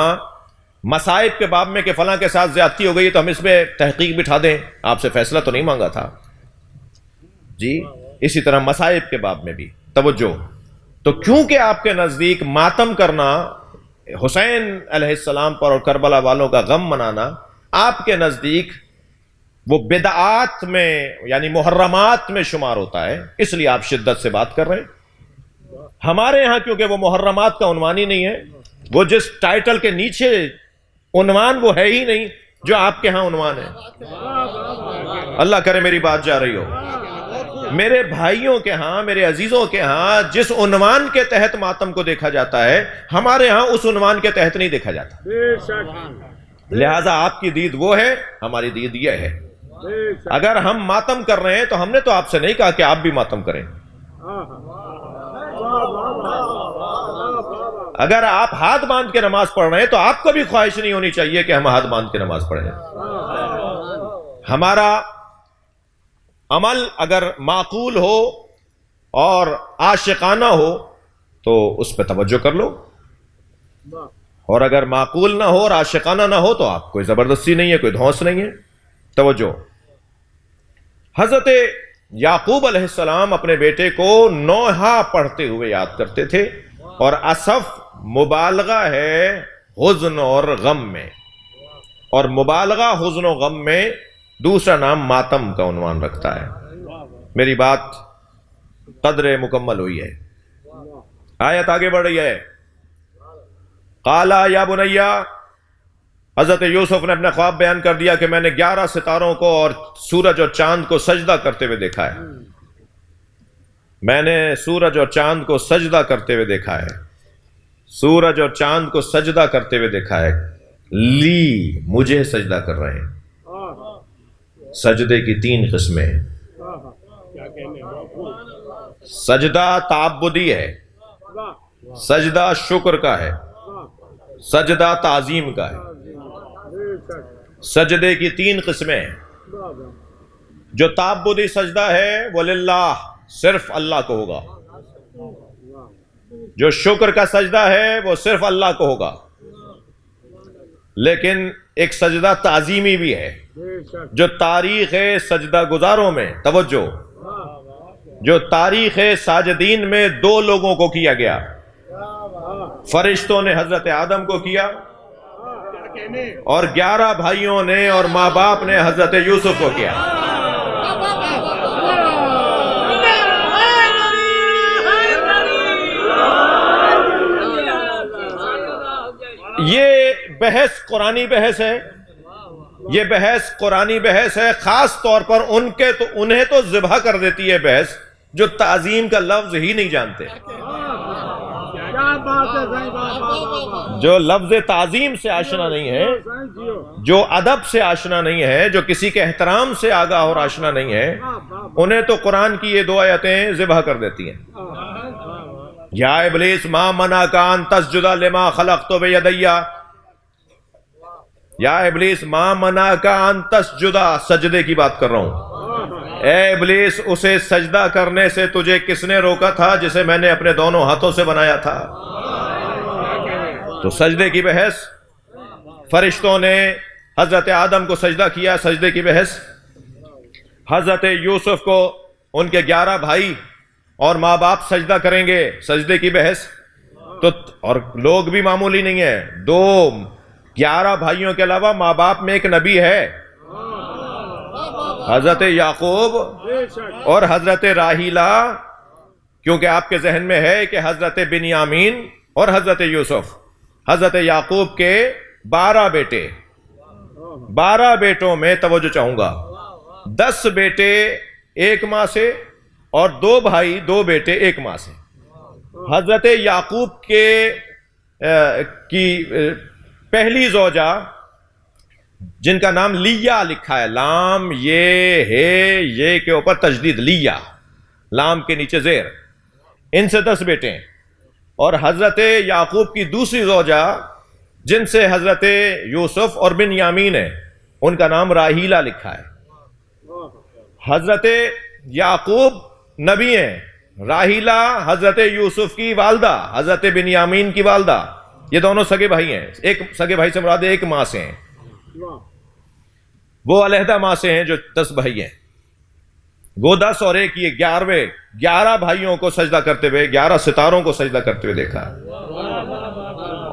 مصائب کے باب میں کہ فلاں کے ساتھ زیادتی ہو گئی تو ہم اس میں تحقیق بٹھا دیں، آپ سے فیصلہ تو نہیں مانگا تھا جی. اسی طرح مصائب کے باب میں بھی توجہ. تو کیونکہ آپ کے نزدیک ماتم کرنا، حسین علیہ السلام پر اور کربلا والوں کا غم منانا آپ کے نزدیک وہ بدعات میں یعنی محرمات میں شمار ہوتا ہے، اس لیے آپ شدت سے بات کر رہے ہیں. ہمارے ہاں کیونکہ وہ محرمات کا عنوان ہی نہیں ہے، وہ جس ٹائٹل کے نیچے عنوان وہ ہے ہی نہیں جو آپ کے ہاں عنوان ہے. اللہ کرے میری بات جا رہی ہو. میرے بھائیوں کے ہاں، میرے عزیزوں کے ہاں جس عنوان کے تحت ماتم کو دیکھا جاتا ہے، ہمارے ہاں اس عنوان کے تحت نہیں دیکھا جاتا. لہذا آپ کی دید وہ ہے، ہماری دید یہ ہے. اگر ہم ماتم کر رہے ہیں تو ہم نے تو آپ سے نہیں کہا کہ آپ بھی ماتم کریں. اگر آپ ہاتھ باندھ کے نماز پڑھ رہے ہیں تو آپ کو بھی خواہش نہیں ہونی چاہیے کہ ہم ہاتھ باندھ کے نماز پڑھیں. ہمارا عمل اگر معقول ہو اور عاشقانہ ہو تو اس پہ توجہ کر لو، اور اگر معقول نہ ہو اور عاشقانہ نہ ہو تو آپ کوئی زبردستی نہیں ہے، کوئی دھونس نہیں ہے. توجہ. حضرت یعقوب علیہ السلام اپنے بیٹے کو نوحہ پڑھتے ہوئے یاد کرتے تھے، اور اسف مبالغہ ہے حزن اور غم میں، اور مبالغہ حزن و غم میں دوسرا نام ماتم کا عنوان رکھتا ہے. میری بات قدر مکمل ہوئی ہے. آیت آگے بڑھ رہی ہے. قالا یا بنیا، حضرت یوسف نے اپنا خواب بیان کر دیا کہ میں نے 11 ستاروں کو اور سورج اور چاند کو سجدہ کرتے ہوئے دیکھا ہے. میں نے سورج اور چاند کو سجدہ کرتے ہوئے دیکھا ہے. سورج اور چاند کو سجدہ کرتے ہوئے دیکھا ہے. لی، مجھے سجدہ کر رہے ہیں. سجدے کی 3 قسمیں. سجدہ تعبدی ہے، سجدہ شکر کا ہے، سجدہ تعظیم کا ہے. سجدے کی 3 قسمیں. جو تعبدی سجدہ ہے وہ للہ، صرف اللہ کو ہوگا. جو شکر کا سجدہ ہے وہ صرف اللہ کو ہوگا. لیکن ایک سجدہ تعظیمی بھی ہے جو تاریخ سجدہ گزاروں میں، توجہ، جو تاریخ ساجدین میں 2 لوگوں کو کیا گیا، فرشتوں نے حضرت آدم کو کیا اور 11 بھائیوں نے اور ماں باپ نے حضرت یوسف کو کیا۔ یہ بحث قرآنی بحث ہے، یہ بحث قرآنی بحث ہے، خاص طور پر انہیں تو ذبح کر دیتی ہے بحث جو تعظیم کا لفظ ہی نہیں جانتے، جو لفظ تعظیم سے آشنا نہیں ہے، جو ادب سے آشنا نہیں ہے، جو کسی کے احترام سے آگاہ اور آشنا نہیں ہے، انہیں تو قرآن کی یہ 2 آیتیں ذبح کر دیتی ہیں۔ یا ابلیس ما منعک ان تسجد لما خلقت بیدی، یا ابلیس ما منعک ان تسجد، سجدے کی بات کر رہا ہوں، اے ابلیس اسے سجدہ کرنے سے تجھے کس نے روکا تھا جسے میں نے اپنے دونوں ہاتھوں سے بنایا تھا؟ تو سجدے کی بحث، فرشتوں نے حضرت آدم کو سجدہ کیا، سجدے کی بحث، حضرت یوسف کو ان کے 11 بھائی اور ماں باپ سجدہ کریں گے، سجدے کی بحث۔ تو اور لوگ بھی معمولی نہیں ہے، 11 بھائیوں کے علاوہ ماں باپ میں ایک نبی ہے، حضرت یعقوب اور حضرت راحیلہ، کیونکہ آپ کے ذہن میں ہے کہ حضرت بنیامین اور حضرت یوسف، حضرت یعقوب کے 12 بیٹے، 12 بیٹوں میں توجہ چاہوں گا، 10 بیٹے ایک ماں سے اور 2 بھائی 2 بیٹے ایک ماں سے۔ حضرت یعقوب کی پہلی زوجہ جن کا نام لیا لکھا ہے، لام یہ کے اوپر تجدید، لیا، لام کے نیچے زیر، ان سے 10 بیٹے ہیں، اور حضرت یعقوب کی دوسری زوجہ جن سے حضرت یوسف اور بنیامین ہے، ان کا نام راحیلہ لکھا ہے۔ حضرت یعقوب نبی ہیں، راحیلہ حضرت یوسف کی والدہ، حضرت بنیامین کی والدہ، یہ دونوں سگے بھائی ہیں، ایک سگے بھائی سے مراد ایک ماں سے ہیں، وہ علیحدہ ماں سے ہیں جو 10 بھائی ہیں، وہ 10 اور ایک یہ 11 بھائیوں کو سجدہ کرتے ہوئے، 11 ستاروں کو سجدہ کرتے ہوئے دیکھا،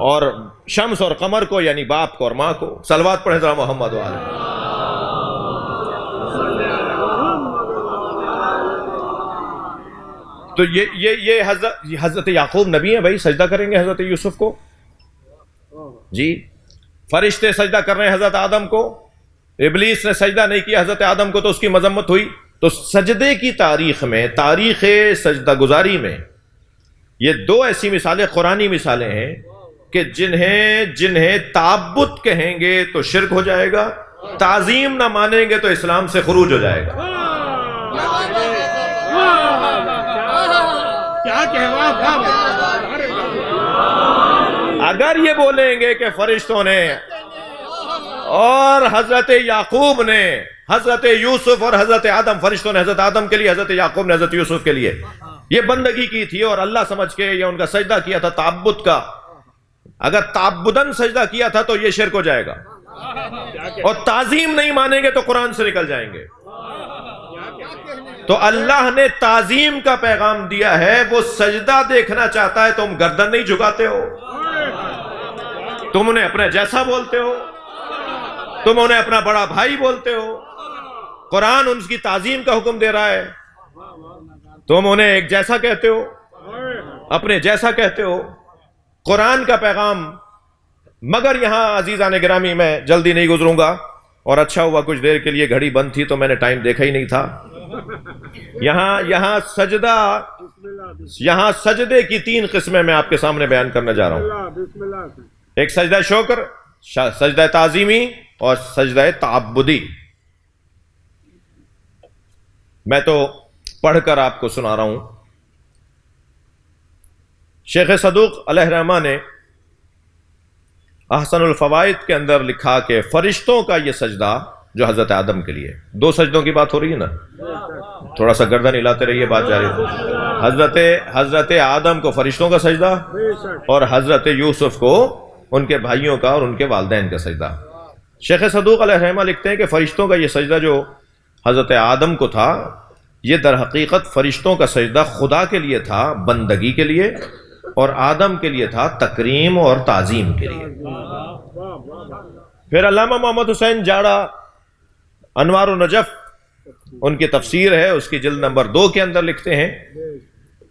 اور شمس اور قمر کو، یعنی باپ کو اور ماں کو۔ صلوات پڑھیں ذرا محمد وآلہ۔ تو یہ حضرت یعقوب نبی ہیں بھائی، سجدہ کریں گے حضرت یوسف کو جی، فرشتے سجدہ کر رہے ہیں حضرت آدم کو، ابلیس نے سجدہ نہیں کیا حضرت آدم کو تو اس کی مذمت ہوئی۔ تو سجدے کی تاریخ میں، تاریخ سجدہ گزاری میں، یہ 2 ایسی مثالیں قرآنی مثالیں ہیں کہ جنہیں تعبد کہیں گے تو شرک ہو جائے گا، تعظیم نہ مانیں گے تو اسلام سے خروج ہو جائے گا۔ اگر یہ بولیں گے کہ فرشتوں نے اور حضرت یعقوب نے، حضرت یوسف اور حضرت آدم، فرشتوں نے حضرت آدم کے لیے، حضرت یعقوب نے حضرت یوسف کے لیے یہ بندگی کی تھی اور اللہ سمجھ کے یہ ان کا سجدہ کیا تھا تعبد کا، اگر تعبداً سجدہ کیا تھا تو یہ شرک ہو جائے گا، اور تعظیم نہیں مانیں گے تو قرآن سے نکل جائیں گے۔ تو اللہ نے تعظیم کا پیغام دیا ہے، وہ سجدہ دیکھنا چاہتا ہے، تم گردن نہیں جھکاتے ہو، تم انہیں اپنے جیسا بولتے ہو، تم انہیں اپنا بڑا بھائی بولتے ہو، قرآن ان کی تعظیم کا حکم دے رہا ہے، تم انہیں ایک جیسا کہتے ہو، اپنے جیسا کہتے ہو، قرآن کا پیغام۔ مگر یہاں عزیزان گرامی میں جلدی نہیں گزروں گا، اور اچھا ہوا کچھ دیر کے لیے گھڑی بند تھی تو میں نے ٹائم دیکھا ہی نہیں تھا۔ یہاں سجدے کی 3 قسمیں میں آپ کے سامنے بیان کرنے جا رہا ہوں، ایک سجدہ شکر، سجدہ تعظیمی اور سجدہ تعبدی۔ میں تو پڑھ کر آپ کو سنا رہا ہوں۔ شیخ صدوق علیہ رحمہ نے احسن الفوائد کے اندر لکھا کہ فرشتوں کا یہ سجدہ جو حضرت آدم کے لیے، 2 سجدوں کی بات ہو رہی ہے نا، تھوڑا سا گردن ہلاتے رہیے، بات جاری ہے۔ حضرت آدم کو فرشتوں کا سجدہ اور حضرت یوسف کو ان کے بھائیوں کا اور ان کے والدین کا سجدہ۔ شیخ صدوق علیہ الرحمہ لکھتے ہیں کہ فرشتوں کا یہ سجدہ جو حضرت آدم کو تھا، یہ در حقیقت فرشتوں کا سجدہ خدا کے لیے تھا، بندگی کے لیے، اور آدم کے لیے تھا تکریم اور تعظیم کے لیے۔ پھر علامہ محمد حسین جاڑا انوار النجف، ان کی تفسیر ہے، اس کی جلد نمبر 2 کے اندر لکھتے ہیں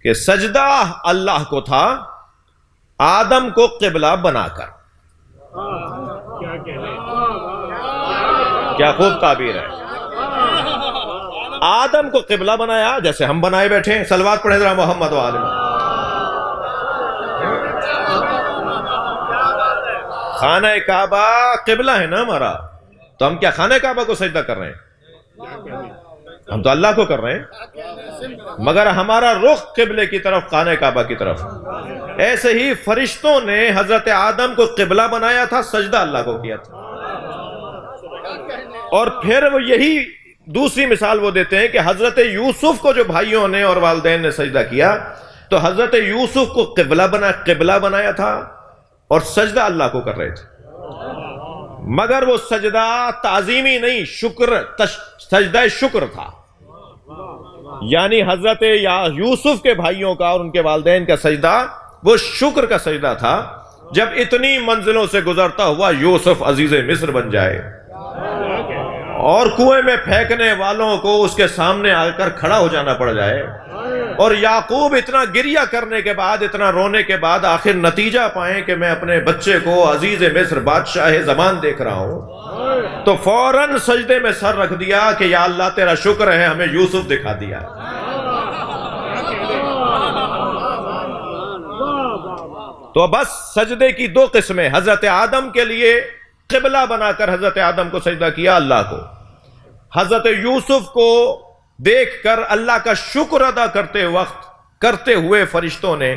کہ سجدہ اللہ کو تھا آدم کو قبلہ بنا کر۔ کیا خوب تعبیر ہے، آدم کو قبلہ بنایا جیسے ہم بنائے بیٹھے ہیں۔ صلوات پڑھیں ذرا محمد و آل محمد۔ خانہ کعبہ قبلہ ہے نا ہمارا، تو ہم کیا خانہ کعبہ کو سجدہ کر رہے ہیں؟ ہم تو اللہ کو کر رہے ہیں، مگر ہمارا رخ قبلے کی طرف، خانہ کعبہ کی طرف۔ ایسے ہی فرشتوں نے حضرت آدم کو قبلہ بنایا تھا، سجدہ اللہ کو کیا تھا۔ اور پھر وہ یہی دوسری مثال وہ دیتے ہیں کہ حضرت یوسف کو جو بھائیوں نے اور والدین نے سجدہ کیا، تو حضرت یوسف کو قبلہ بنایا تھا اور سجدہ اللہ کو کر رہے تھے، مگر وہ سجدہ تعظیمی نہیں، سجدہ شکر تھا۔ یعنی حضرت یوسف کے بھائیوں کا اور ان کے والدین کا سجدہ وہ شکر کا سجدہ تھا، جب اتنی منزلوں سے گزرتا ہوا یوسف عزیز مصر بن جائے اور کنویں میں پھینکنے والوں کو اس کے سامنے آ کر کھڑا ہو جانا پڑ جائے، اور یعقوب اتنا گریہ کرنے کے بعد، اتنا رونے کے بعد آخر نتیجہ پائیں کہ میں اپنے بچے کو عزیز مصر بادشاہ زمان دیکھ رہا ہوں، تو فوراً سجدے میں سر رکھ دیا کہ یا اللہ تیرا شکر ہے ہمیں یوسف دکھا دیا۔ تو بس سجدے کی 2 قسمیں، حضرت آدم کے لیے قبلہ بنا کر حضرت آدم کو سجدہ کیا اللہ کو، حضرت یوسف کو دیکھ کر اللہ کا شکر ادا کرتے ہوئے فرشتوں نے،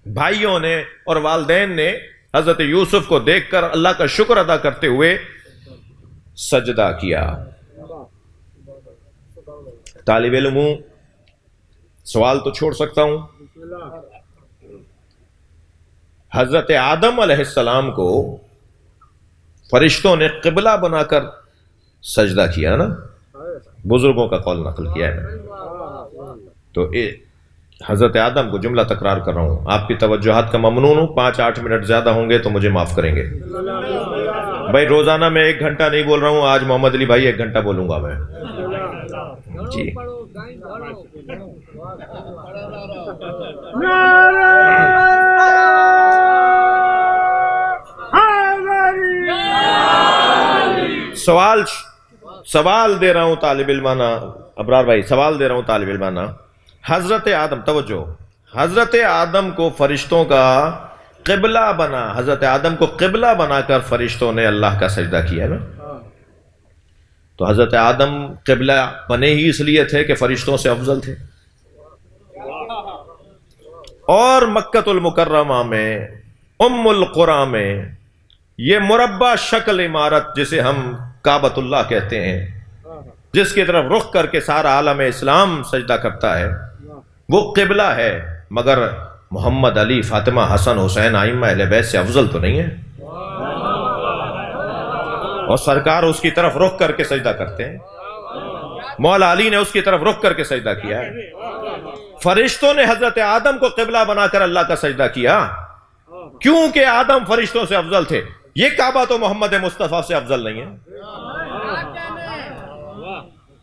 بھائیوں نے اور والدین نے حضرت یوسف کو دیکھ کر اللہ کا شکر ادا کرتے ہوئے سجدہ کیا۔ طالب علم ہوں، سوال تو چھوڑ سکتا ہوں۔ حضرت آدم علیہ السلام کو فرشتوں نے قبلہ بنا کر سجدہ کیا نا، بزرگوں کا قول نقل کیا ہے میں، تو حضرت آدم کو جملہ تکرار کر رہا ہوں، آپ کی توجہات کا ممنون ہوں، 5-8 منٹ زیادہ ہوں گے تو مجھے معاف کریں گے بھائی۔ روزانہ میں 1 گھنٹہ نہیں بول رہا ہوں، آج محمد علی بھائی 1 گھنٹہ بولوں گا میں جی۔ سوال دے رہا ہوں طالب علمانہ، ابرار بھائی سوال دے رہا ہوں طالب علمانہ۔ حضرت آدم، توجہ، حضرت آدم کو فرشتوں کا قبلہ بنا، حضرت آدم کو قبلہ بنا کر فرشتوں نے اللہ کا سجدہ کیا نا، تو حضرت آدم قبلہ بنے ہی اس لیے تھے کہ فرشتوں سے افضل تھے۔ اور مکۃ المکرمہ میں، ام القریٰ میں، یہ مربع شکل عمارت جسے ہم کعبۃ اللہ کہتے ہیں، جس کی طرف رخ کر کے سارا عالم اسلام سجدہ کرتا ہے، وہ قبلہ ہے، مگر محمد علی، فاطمہ، حسن، حسین ائمہ اہل بیت سے افضل تو نہیں ہے، اور سرکار اس کی طرف رخ کر کے سجدہ کرتے ہیں۔ مولا علی نے اس کی طرف رخ کر کے سجدہ کیا ہے۔ فرشتوں نے حضرت آدم کو قبلہ بنا کر اللہ کا سجدہ کیا، کیونکہ آدم فرشتوں سے افضل تھے۔ یہ کعبہ تو محمد مصطفیٰ سے افضل نہیں ہے،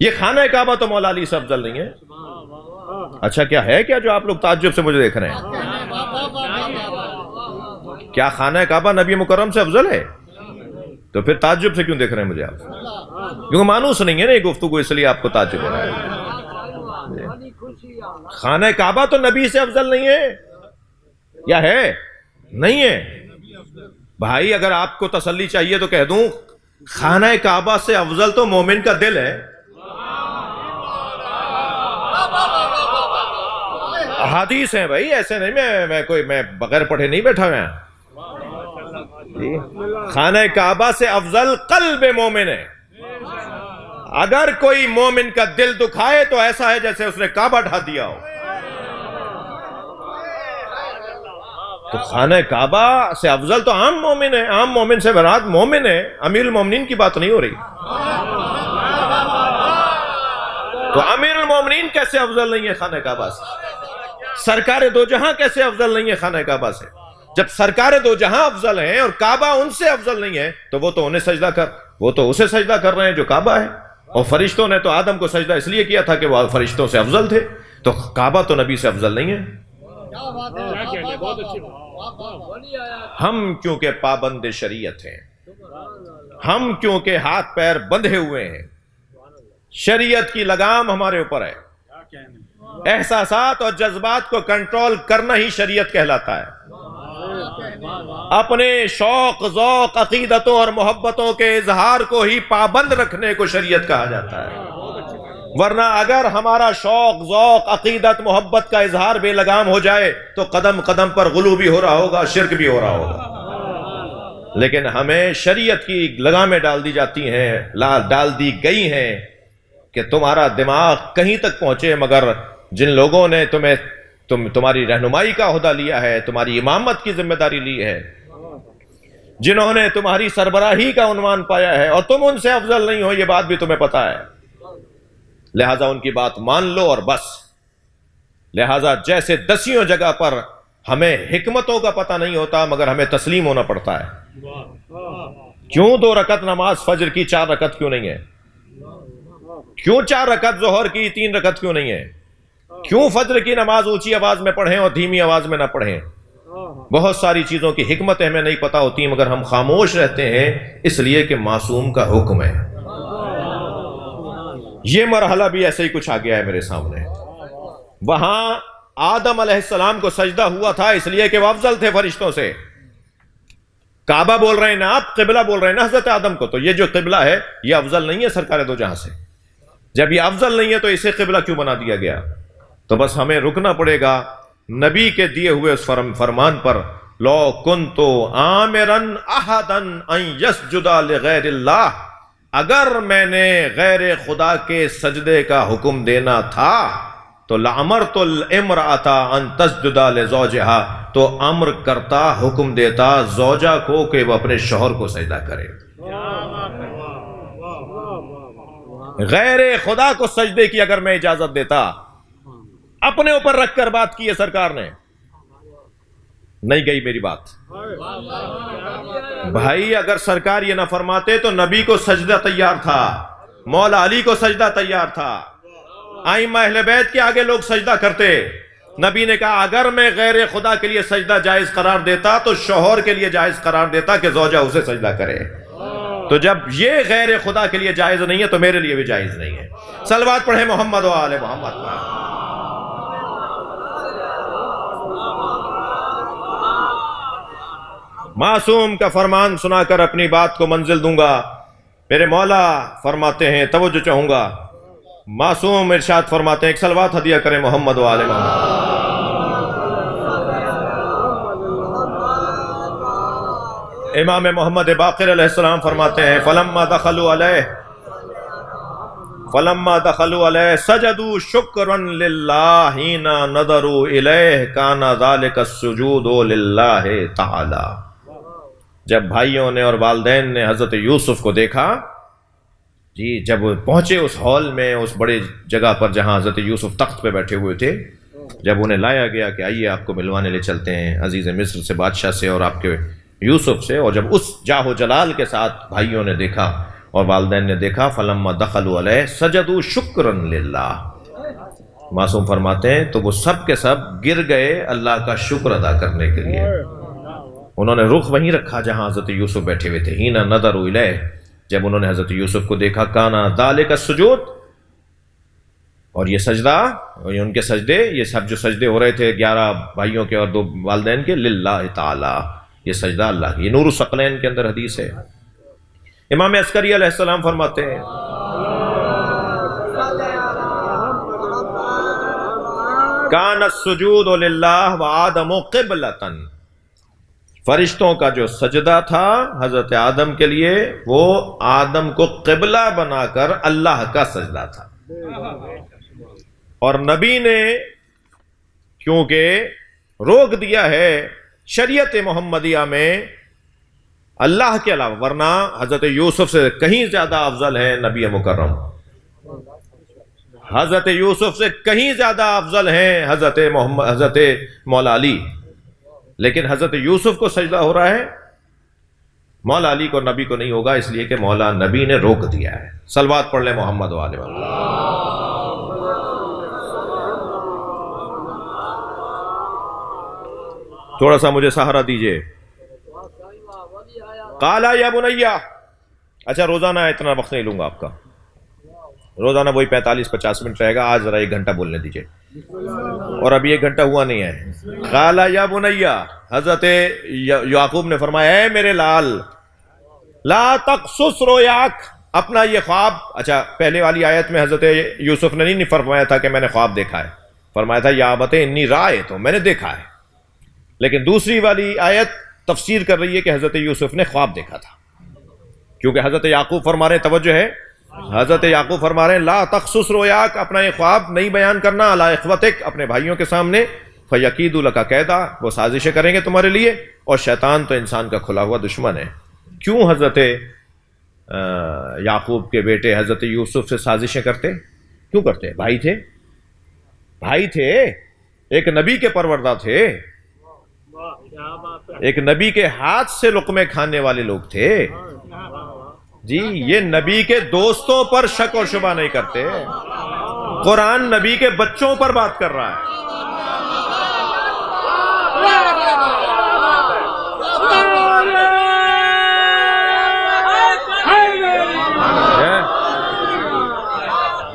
یہ خانہ کعبہ تو مولا علی سے افضل نہیں ہے۔ اچھا کیا ہے کیا جو آپ لوگ تعجب سے مجھے دیکھ رہے ہیں؟ کیا خانہ کعبہ نبی مکرم سے افضل ہے؟ تو پھر تعجب سے کیوں دیکھ رہے ہیں مجھے آپ؟ کیونکہ مانوس نہیں ہے نا یہ گفتگو، اس لیے آپ کو تعجب ہو رہا ہے۔ خانہ کعبہ تو نبی سے افضل نہیں ہے، یا ہے؟ نہیں ہے بھائی۔ اگر آپ کو تسلی چاہیے تو کہہ دوں، خانہ کعبہ سے افضل تو مومن کا دل ہے۔ حدیث ہیں بھائی، ایسے نہیں میں بغیر پڑھے نہیں بیٹھا ہوا۔ خانہ کعبہ سے افضل قلب مومن ہے۔ اگر کوئی مومن کا دل دکھائے تو ایسا ہے جیسے اس نے کعبہ ڈھا دیا ہو۔ تو خانہ کعبہ سے افضل تو عام مومن ہے. عام مومن سے مراد مومن ہے, امیر المومنین کی بات نہیں ہو رہی. تو امیر المومنین کیسے افضل نہیں ہے خانہ کعبہ سے؟ سرکار دو جہاں کیسے افضل نہیں ہے خانہ کعبہ سے؟ جب سرکار دو جہاں افضل ہیں اور کعبہ ان سے افضل نہیں ہے تو وہ تو اسے سجدہ کر رہے ہیں جو کعبہ ہے. اور فرشتوں نے تو آدم کو سجدہ اس لیے کیا تھا کہ وہ فرشتوں سے افضل تھے. تو کعبہ تو نبی سے افضل نہیں ہے. ہم کیونکہ پابند شریعت ہیں, ہم کیونکہ ہاتھ پیر بندھے ہوئے ہیں, شریعت کی لگام ہمارے اوپر ہے, احساسات اور جذبات کو کنٹرول کرنا ہی شریعت کہلاتا ہے. اپنے شوق ذوق عقیدتوں اور محبتوں کے اظہار کو ہی پابند رکھنے کو شریعت کہا جاتا ہے. ورنہ اگر ہمارا شوق ذوق عقیدت محبت کا اظہار بے لگام ہو جائے تو قدم قدم پر غلو بھی ہو رہا ہوگا, شرک بھی ہو رہا ہوگا. لیکن ہمیں شریعت کی لگامیں ڈال دی جاتی ہیں, ڈال دی گئی ہیں کہ تمہارا دماغ کہیں تک پہنچے, مگر جن لوگوں نے تمہاری رہنمائی کا عہدہ لیا ہے, تمہاری امامت کی ذمہ داری لی ہے, جنہوں نے تمہاری سربراہی کا عنوان پایا ہے, اور تم ان سے افضل نہیں ہو, یہ بات بھی تمہیں پتا ہے. لہٰذا ان کی بات مان لو اور بس. لہٰذا جیسے دسیوں جگہ پر ہمیں حکمتوں کا پتہ نہیں ہوتا مگر ہمیں تسلیم ہونا پڑتا ہے. کیوں 2 رکعت نماز فجر کی 4 رکعت کیوں نہیں ہے؟ کیوں 4 رکعت ظہر کی 3 رکعت کیوں نہیں ہے؟ کیوں فجر کی نماز اونچی آواز میں پڑھیں اور دھیمی آواز میں نہ پڑھیں؟ بہت ساری چیزوں کی حکمتیں ہمیں نہیں پتہ ہوتی مگر ہم خاموش رہتے ہیں اس لیے کہ معصوم کا حکم ہے. یہ مرحلہ بھی ایسے ہی کچھ آ گیا ہے میرے سامنے. وہاں آدم علیہ السلام کو سجدہ ہوا تھا اس لیے کہ وہ افضل تھے فرشتوں سے. کعبہ بول رہے ہیں نا آپ, قبلہ بول رہے ہیں نا حضرت آدم کو, تو یہ جو قبلہ ہے یہ افضل نہیں ہے سرکار دو جہاں سے. جب یہ افضل نہیں ہے تو اسے قبلہ کیوں بنا دیا گیا؟ تو بس ہمیں رکنا پڑے گا نبی کے دیے ہوئے اس فرمان پر. لو کنتو آمرن احدن ان یسجد لغیر اللہ, اگر میں نے غیر خدا کے سجدے کا حکم دینا تھا تو لامرت الامرأۃ ان تسجد لزوجہا, تو امر کرتا حکم دیتا زوجہ کو کہ وہ اپنے شوہر کو سجدہ کرے. غیر خدا کو سجدے کی اگر میں اجازت دیتا, اپنے اوپر رکھ کر بات کی ہے سرکار نے. نہیں گئی میری بات بھائی. اگر سرکار یہ نہ فرماتے تو نبی کو سجدہ تیار تھا, مولا علی کو سجدہ تیار تھا, ائمہ اہل بیت کے آگے لوگ سجدہ کرتے. نبی نے کہا اگر میں غیر خدا کے لیے سجدہ جائز قرار دیتا تو شوہر کے لیے جائز قرار دیتا کہ زوجہ اسے سجدہ کرے. تو جب یہ غیر خدا کے لیے جائز نہیں ہے تو میرے لیے بھی جائز نہیں ہے. صلوات پڑھیں محمد و آل محمد. معصوم کا فرمان سنا کر اپنی بات کو منزل دوں گا. میرے مولا فرماتے ہیں, توجہ چاہوں گا, معصوم ارشاد فرماتے ہیں ایک صلوات ہدیہ کریں محمد و آل محمد. امام محمد باقر علیہ السلام فرماتے ہیں فلما دخلوا علیہ سجدوا شکرا للہ حین نظروا الیہ کان ذلک السجود للہ تعالی. جب بھائیوں نے اور والدین نے حضرت یوسف کو دیکھا, جی جب پہنچے اس ہال میں, اس بڑے جگہ پر جہاں حضرت یوسف تخت پہ بیٹھے ہوئے تھے, جب انہیں لایا گیا کہ آئیے آپ کو ملوانے لے چلتے ہیں عزیز مصر سے, بادشاہ سے اور آپ کے یوسف سے, اور جب اس جاہ و جلال کے ساتھ بھائیوں نے دیکھا اور والدین نے دیکھا, فلما دخلوا علیہ سجدوا شکرا للہ. معصوم فرماتے ہیں تو وہ سب کے سب گر گئے اللہ کا شکر ادا کرنے کے لیے. انہوں نے رخ وہیں رکھا جہاں حضرت یوسف بیٹھے ہوئے تھے. حین نظروا الیہ, جب انہوں نے حضرت یوسف کو دیکھا, کانا ذالک السجود, اور یہ سجدہ, اور ان کے سجدے, یہ سب جو سجدے ہو رہے تھے 11 بھائیوں کے اور 2 والدین کے, للہ تعالی, یہ سجدہ اللہ کی. یہ نور الثقلین کے اندر حدیث ہے. امام عسکری علیہ السلام فرماتے ہیں کان السجود للہ وآدم قبلۃ, فرشتوں کا جو سجدہ تھا حضرت آدم کے لیے وہ آدم کو قبلہ بنا کر اللہ کا سجدہ تھا. اور نبی نے کیونکہ روک دیا ہے شریعت محمدیہ میں اللہ کے علاوہ، ورنہ حضرت یوسف سے کہیں زیادہ افضل ہے نبی مکرم، حضرت یوسف سے کہیں زیادہ افضل ہیں حضرت مولا علی، لیکن حضرت یوسف کو سجدہ ہو رہا ہے، مولا علی کو نبی کو نہیں ہوگا، اس لیے کہ مولا نبی نے روک دیا ہے۔ صلوات پڑھ لیں محمد والے والے۔ تھوڑا سا مجھے سہارا دیجئے۔ قالا یا بنیا، اچھا روزانہ اتنا وقت نہیں لوں گا آپ کا، روزانہ وہی 45-50 منٹ رہے گا، آج ذرا 1 گھنٹہ بولنے دیجئے، اور ابھی 1 گھنٹہ ہوا نہیں ہے۔ قالا یا بنیا، حضرت یعقوب نے فرمایا اے میرے لال، لا تقصص رؤیاک، اپنا یہ خواب، اچھا پہلے والی آیت میں حضرت یوسف نے نہیں فرمایا تھا کہ میں نے خواب دیکھا ہے، فرمایا تھا یا ابت انی رائے، تو میں نے دیکھا ہے، لیکن دوسری والی آیت تفسیر کر رہی ہے کہ حضرت یوسف نے خواب دیکھا تھا، کیونکہ حضرت یعقوب فرما رہے ہیں، توجہ ہے، حضرت یعقوب فرما رہے ہیں لا تقصص رؤیاک، اپنا یہ خواب نہیں بیان کرنا، علی اخوتک، اپنے بھائیوں کے سامنے، فیکیدوا لک کیدا، وہ سازشیں کریں گے تمہارے لیے، اور شیطان تو انسان کا کھلا ہوا دشمن ہے۔ کیوں حضرت یعقوب کے بیٹے حضرت یوسف سے سازشیں کرتے؟ کیوں کرتے؟ بھائی تھے، بھائی تھے، ایک نبی کے پروردہ تھے، ایک نبی کے ہاتھ سے لقمے کھانے والے لوگ تھے جی۔ یہ نبی کے دوستوں پر شک اور شبہ نہیں کرتے، قرآن نبی کے بچوں پر بات کر رہا ہے۔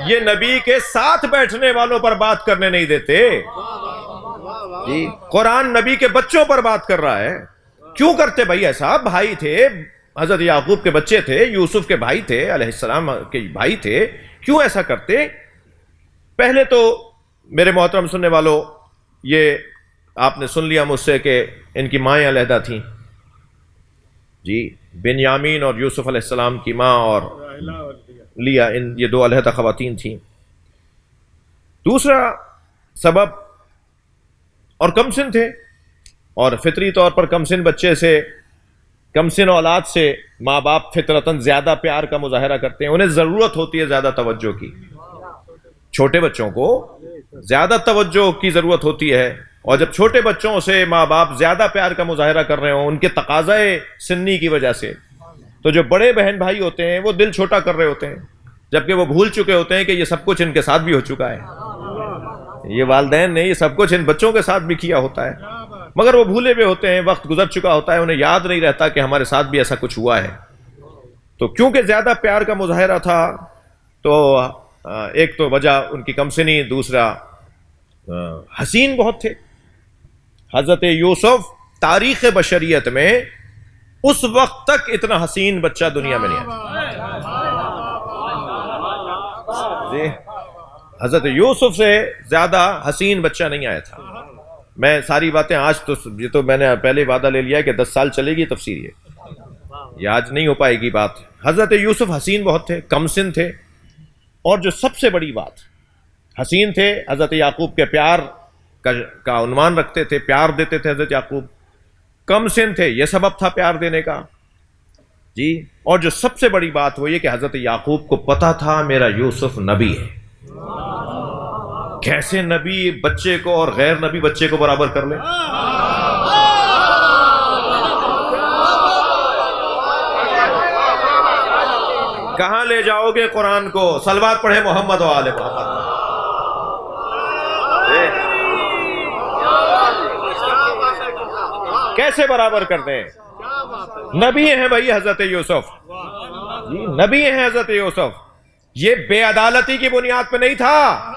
یہ نبی کے ساتھ بیٹھنے والوں پر بات کرنے نہیں دیتے جی، قرآن نبی کے بچوں پر بات کر رہا ہے۔ کیوں کرتے بھائی ایسا؟ بھائی تھے، حضرت یعقوب کے بچے تھے، یوسف کے بھائی تھے، علیہ السلام کے بھائی تھے، کیوں ایسا کرتے؟ پہلے تو میرے محترم سننے والوں، یہ آپ نے سن لیا مجھ سے کہ ان کی مائیں علیحدہ تھیں جی، بنیامین اور یوسف علیہ السلام کی ماں اور لیا، یہ 2 علیحدہ خواتین تھیں۔ دوسرا سبب، اور کم سن تھے، اور فطری طور پر کم سن بچے سے، کم سن اولاد سے ماں باپ فطرتاً زیادہ پیار کا مظاہرہ کرتے ہیں، انہیں ضرورت ہوتی ہے زیادہ توجہ کی، چھوٹے بچوں کو زیادہ توجہ کی ضرورت ہوتی ہے، اور جب چھوٹے بچوں سے ماں باپ زیادہ پیار کا مظاہرہ کر رہے ہوں ان کے تقاضائے سنی کی وجہ سے، تو جو بڑے بہن بھائی ہوتے ہیں وہ دل چھوٹا کر رہے ہوتے ہیں، جبکہ وہ بھول چکے ہوتے ہیں کہ یہ سب کچھ ان کے ساتھ بھی ہو چکا ہے، یہ والدین نے یہ سب کچھ ان بچوں کے ساتھ بھی کیا ہوتا ہے، مگر وہ بھولے ہوئے ہوتے ہیں، وقت گزر چکا ہوتا ہے، انہیں یاد نہیں رہتا کہ ہمارے ساتھ بھی ایسا کچھ ہوا ہے۔ تو کیونکہ زیادہ پیار کا مظاہرہ تھا، تو ایک تو وجہ ان کی کم سنی، دوسرا حسین بہت تھے۔ حضرت یوسف تاریخ بشریت میں اس وقت تک اتنا حسین بچہ دنیا میں نہیں آیا جی، حضرت یوسف سے زیادہ حسین بچہ نہیں آیا تھا۔ میں ساری باتیں آج تو، یہ تو میں نے پہلے وعدہ لے لیا کہ 10 سال چلے گی تفسیر، یہ آج نہیں ہو پائے گی بات۔ حضرت یوسف حسین بہت تھے، کم سن تھے، اور جو سب سے بڑی بات، حسین تھے، حضرت یعقوب کے پیار کا عنوان رکھتے تھے، پیار دیتے تھے حضرت یعقوب، کم سن تھے، یہ سبب تھا پیار دینے کا جی، اور جو سب سے بڑی بات وہ یہ کہ حضرت یعقوب کو پتا تھا میرا یوسف نبی ہے۔ کیسے نبی بچے کو اور غیر نبی بچے کو برابر کر لے؟ کہاں لے جاؤ گے قرآن کو؟ صلوات پڑھے محمد و آل محمد۔ کیسے برابر کر دیں؟ نبی ہیں بھائی حضرت یوسف جی، نبی ہیں حضرت یوسف۔ یہ بے عدالتی کی بنیاد پہ نہیں تھا،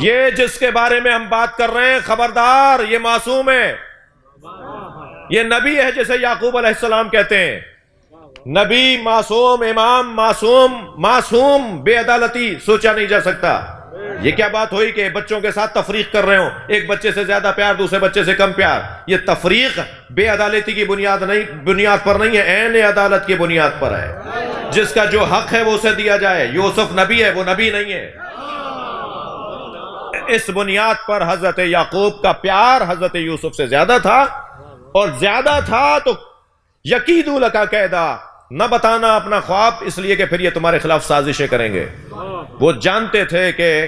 یہ جس کے بارے میں ہم بات کر رہے ہیں، خبردار یہ معصوم ہے، یہ نبی ہے جسے یعقوب علیہ السلام کہتے ہیں، نبی، معصوم، امام، معصوم، بے عدالتی سوچا نہیں جا سکتا۔ یہ کیا بات ہوئی کہ بچوں کے ساتھ تفریق کر رہے ہوں، ایک بچے سے زیادہ پیار، دوسرے بچے سے کم پیار؟ یہ تفریق بے عدالتی کی بنیاد پر نہیں ہے، عین عدالت کی بنیاد پر ہے۔ جس کا جو حق ہے وہ اسے دیا جائے۔ یوسف نبی ہے، وہ نبی نہیں ہے، اس بنیاد پر حضرت یعقوب کا پیار حضرت یوسف سے زیادہ تھا، اور زیادہ تھا تو یکیدو لکا کیدا، نہ بتانا اپنا خواب، اس لیے کہ پھر یہ تمہارے خلاف سازشیں کریں گے۔ وہ جانتے تھے کہ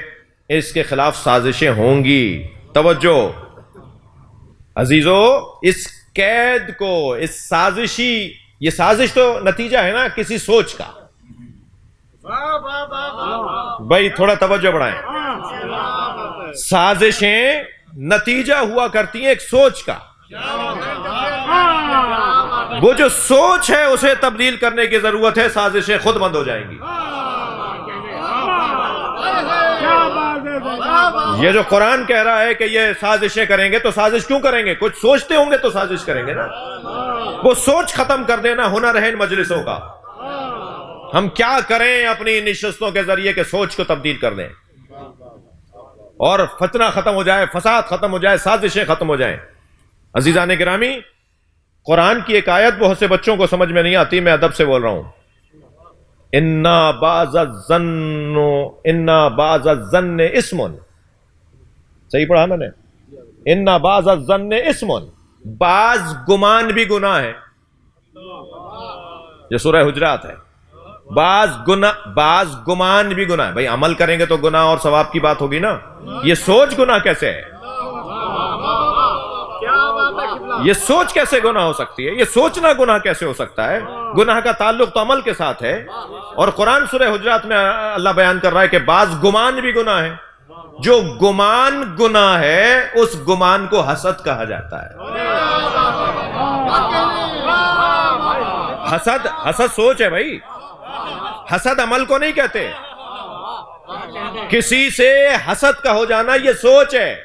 اس کے خلاف سازشیں ہوں گی۔ توجہ عزیزو، اس قید کو، اس سازشی، یہ سازش تو نتیجہ ہے نا کسی سوچ کا۔ بھائی تھوڑا توجہ بڑھائیں، سازشیں نتیجہ ہوا کرتی ہیں ایک سوچ کا۔ وہ جو سوچ ہے اسے تبدیل کرنے کی ضرورت ہے، سازشیں خود بند ہو جائیں گی۔ یہ جو قرآن کہہ رہا ہے کہ یہ سازشیں کریں گے، تو سازش کیوں کریں گے؟ کچھ سوچتے ہوں گے تو سازش کریں گے نا۔ وہ سوچ ختم کر دینا ہنر ہے ان مجلسوں کا۔ ہم کیا کریں اپنی نشستوں کے ذریعے کہ سوچ کو تبدیل کر دیں، اور فتنہ ختم ہو جائے، فساد ختم ہو جائے، سازشیں ختم ہو جائیں۔ عزیزان گرامی، قرآن کی ایک آیت بہت سے بچوں کو سمجھ میں نہیں آتی، میں ادب سے بول رہا ہوں۔ اِنَّا بَعْضَ الظَّنِّ اسْمٌ، صحیح پڑھا میں نے؟ اِنَّا بَعْضَ الظَّنِّ اسْمٌ، بعض گمان بھی گناہ ہے۔ یہ سورہ حجرات ہے۔ بعض گمان بھی گناہ ہے۔ بھئی عمل کریں گے تو گناہ اور ثواب کی بات ہوگی نا۔ یہ سوچ گناہ کیسے ہے؟ یہ سوچ کیسے گناہ ہو سکتی ہے؟ یہ سوچنا گناہ کیسے ہو سکتا ہے؟ گناہ کا تعلق تو عمل کے ساتھ ہے، اور قرآن سورہ حجرات میں اللہ بیان کر رہا ہے کہ بعض گمان بھی گناہ ہے۔ جو گمان گناہ ہے اس گمان کو حسد کہا جاتا ہے۔ حسد سوچ ہے بھائی، حسد عمل کو نہیں کہتے۔ کسی سے حسد کا ہو جانا یہ سوچ ہے۔